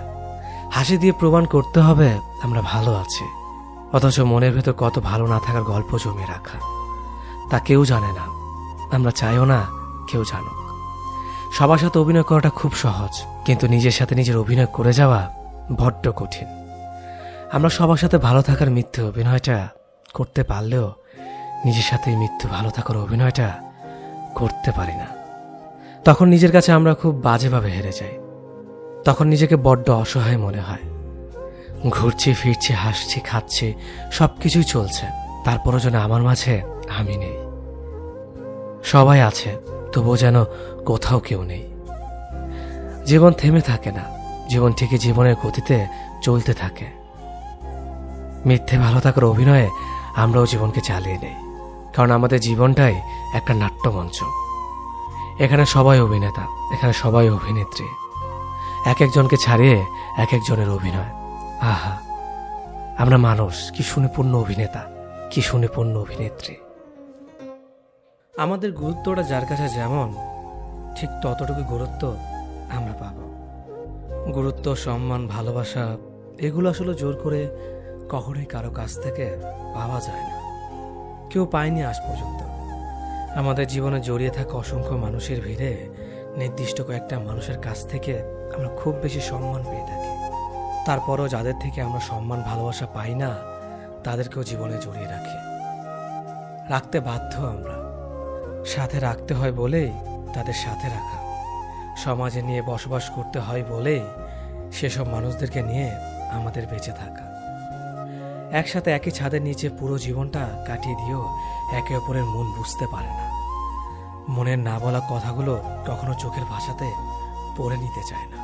হাসি দিয়ে প্রমাণ করতে হবে আমরা ভালো আছি, অথচ মনের ভেতর কত ভালো না থাকার গল্প জমিয়ে রাখা তা কেউ জানে না। আমরা চাইও না কেউ জানুক। সবার সাথে অভিনয় করাটা খুব সহজ, কিন্তু নিজের সাথে নিজের অভিনয় করে যাওয়া বড্ড কঠিন। আমরা সবার সাথে ভালো থাকার মিথ্যে অভিনয়টা করতে পারলেও নিজের সাথে মিথ্যে ভালো থাকার অভিনয়টা করতে পারি না। তখন নিজের কাছে আমরা খুব বাজেভাবে হেরে যাই। তখন নিজেকে বড্ড অসহায় মনে হয়। ঘুরছি ফিরছি, হাসছি খাচ্ছি, সবকিছুই চলছে, তারপরও যেন আমার মাঝে আমি নেই। সবাই আছে, তবুও যেন কোথাও কেউ নেই। জীবন থেমে থাকে না, জীবন ঠিকই জীবনের গতিতে চলতে থাকে। মিথ্যে ভালো থাকার অভিনয়ে আমরাও জীবনকে চালিয়ে নেই, কারণ আমাদের জীবনটাই একটা নাট্যমঞ্চ। এখানে সবাই অভিনেতা, এখানে সবাই অভিনেত্রী। এক একজনকে ছাড়িয়ে এক একজনের অভিনয়। আহা, আমরা মানুষ, কি সুনিপুণ অভিনেতা, কি সুনিপুণ অভিনেত্রী। আমাদের গুরুত্বটা যার কাছে যেমন, ঠিক ততটুকু গুরুত্ব আমরা পাব। গুরুত্ব, সম্মান, ভালোবাসা এগুলো আসলে জোর করে কখনোই কারো কাছ থেকে পাওয়া যায় না। কেউ পায়নি আজ পর্যন্ত। আমাদের জীবনে জড়িয়ে থাকা অসংখ্য মানুষের ভিড়ে নির্দিষ্ট কয়েকটা মানুষের কাছ থেকে আমরা খুব বেশি সম্মান পেয়ে থাকি। তারপরও যাদের থেকে আমরা সম্মান ভালোবাসা পাই না, তাদেরকেও জীবনে জড়িয়ে রাখি, রাখতে বাধ্য। আমরা সাথে রাখতে হয় বলেই তাদের সাথে রাখা, সমাজে নিয়ে বসবাস করতে হয় বলেই সেসব মানুষদেরকে নিয়ে আমাদের বেঁচে থাকা। একসাথে একই ছাদের নিচে পুরো জীবনটা কাটিয়ে দিয়েও একে অপরের মন বুঝতে পারে না। মনের না বলা কথাগুলো কখনো চোখের ভাষাতে পড়ে নিতে চায় না।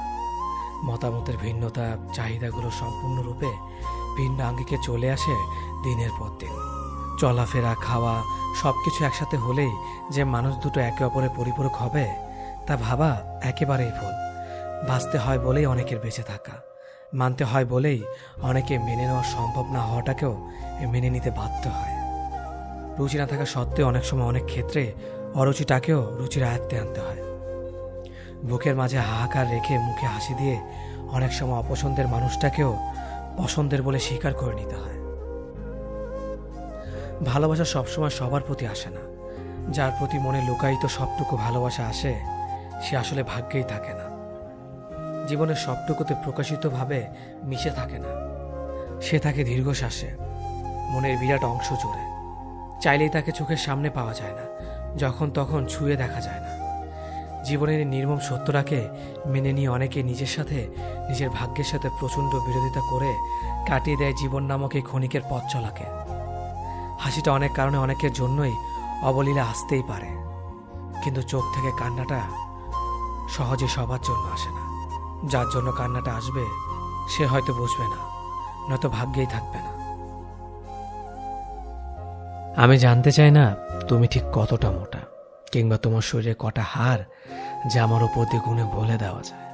মতামতের ভিন্নতা, চাহিদাগুলো সম্পূর্ণরূপে ভিন্ন আঙ্গিকে চলে আসে দিনের পর দিন। চলাফেরা, খাওয়া সবকিছু একসাথে হলেই যে মানুষ দুটো একে অপরের পরিপূরক হবে, তা ভাবা একেবারেই ভুল। বাঁচতে হয় বলেই অনেকের বেঁচে থাকা, মানতে হয় বলেই অনেকে মেনে নেওয়া সম্ভব না হওয়াটাকেও মেনে নিতে বাধ্য হয়। রুচি না থাকা সত্ত্বেও অনেক সময় অনেক ক্ষেত্রে অরুচিটাকেও রুচির আয়ত্তে আনতে হয়। বুকের মাঝে হাহাকার রেখে মুখে হাসি দিয়ে অনেক সময় অপছন্দের মানুষটাকেও পছন্দের বলে স্বীকার করে নিতে হয়। ভালোবাসা সবসময় সবার প্রতি আসে না। যার প্রতি মনে লুকায়িত সবটুকু ভালোবাসা আসে, সে আসলে ভাগ্যেই থাকে না। জীবনের সবটুকুতে প্রকাশিতভাবে মিশে থাকে না, সে থাকে দীর্ঘশ্বাসে, মনের বিরাট অংশ জুড়ে। চাইলেই তাকে চোখের সামনে পাওয়া যায় না, যখন তখন ছুঁয়ে দেখা যায় না। জীবনের নির্মম সত্যটাকে মেনে নিয়ে অনেকে নিজের সাথে, নিজের ভাগ্যের সাথে প্রচণ্ড বিরোধিতা করে কাটিয়ে দেয় জীবন নামক এই ক্ষণিকের পথ চলাকে। হাসিটা অনেক কারণে অনেকের জন্যই অবলীলা আসতেই পারে, কিন্তু চোখ থেকে কান্নাটা সহজে সবার জন্য আসে না। যার জন্য কান্নাটা আসবে সে হয়তো বুঝবে না, নয়তো ভাগ্যেই থাকবে না। আমি জানতে চাই না তুমি ঠিক কতটা মোটা, কিংবা তোমার শরীরে কটা হাড় যা আমার উপর দিয়ে গুণে বলে দেওয়া যায়।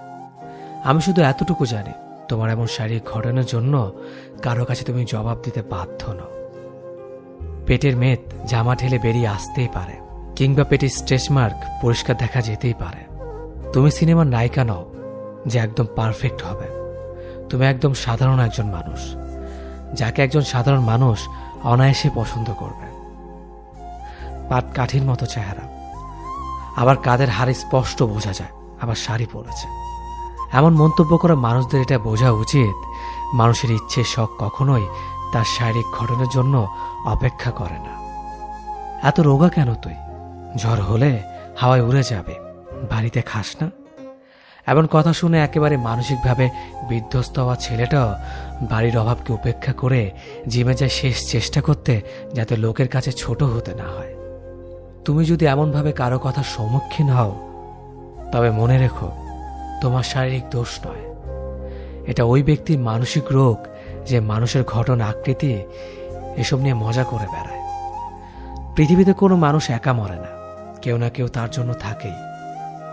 আমি শুধু এতটুকু জানি, তোমার এমন শারীরিক ঘটনার জন্য কারো কাছে তুমি জবাব দিতে বাধ্য নও। পেটের মেদ জামা ঠেলে বেরিয়ে আসতেই পারে, কিংবা পেটের স্ট্রেচ মার্ক পরিষ্কার দেখা যেতেই পারে। তুমি সিনেমার নায়িকা নও যে একদম পারফেক্ট হবে। তুমি একদম সাধারণ একজন মানুষ, যাকে একজন সাধারণ মানুষ অনায়াসে পছন্দ করবে। পাট কাঠির মতো চেহারা, আবার কাদের হাড়ে স্পষ্ট বোঝা যায়, আবার শাড়ি পরেছে। এমন মন্তব্য করা মানুষদের এটা বোঝা উচিত, মানুষের ইচ্ছে শখ কখনোই তার শারীরিক ঘটনার জন্য অপেক্ষা করে না। এত রোগা কেন তুই? ঝড় হলে হাওয়ায় উড়ে যাবে, বাড়িতে খাস না? এমন কথা শুনে একেবারে মানসিকভাবে বিধ্বস্ত হওয়া ছেলেটাও বাড়ির অভাবকে উপেক্ষা করে জিমে যায় শেষ চেষ্টা করতে, যাতে লোকের কাছে ছোট হতে না হয়। তুমি যদি এমনভাবে কারো কথার সম্মুখীন হও, তবে মনে রেখো, তোমার শারীরিক দোষ নয়, এটা ওই ব্যক্তির মানসিক রোগ, যে মানুষের ঘটনা আকৃতি এসব নিয়ে মজা করে বেড়ায়। পৃথিবীতে কোনো মানুষ একা মরে না, কেউ না কেউ তার জন্য থাকেই।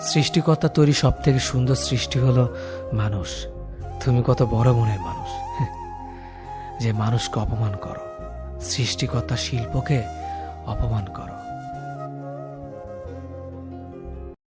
সৃষ্টিকর্তা তৈরি সব থেকে সুন্দর সৃষ্টি হলো মানুষ। তুমি কত বড় মনের মানুষ যে মানুষকে অপমান করো, সৃষ্টিকর্তা শিল্পকে অপমান করো।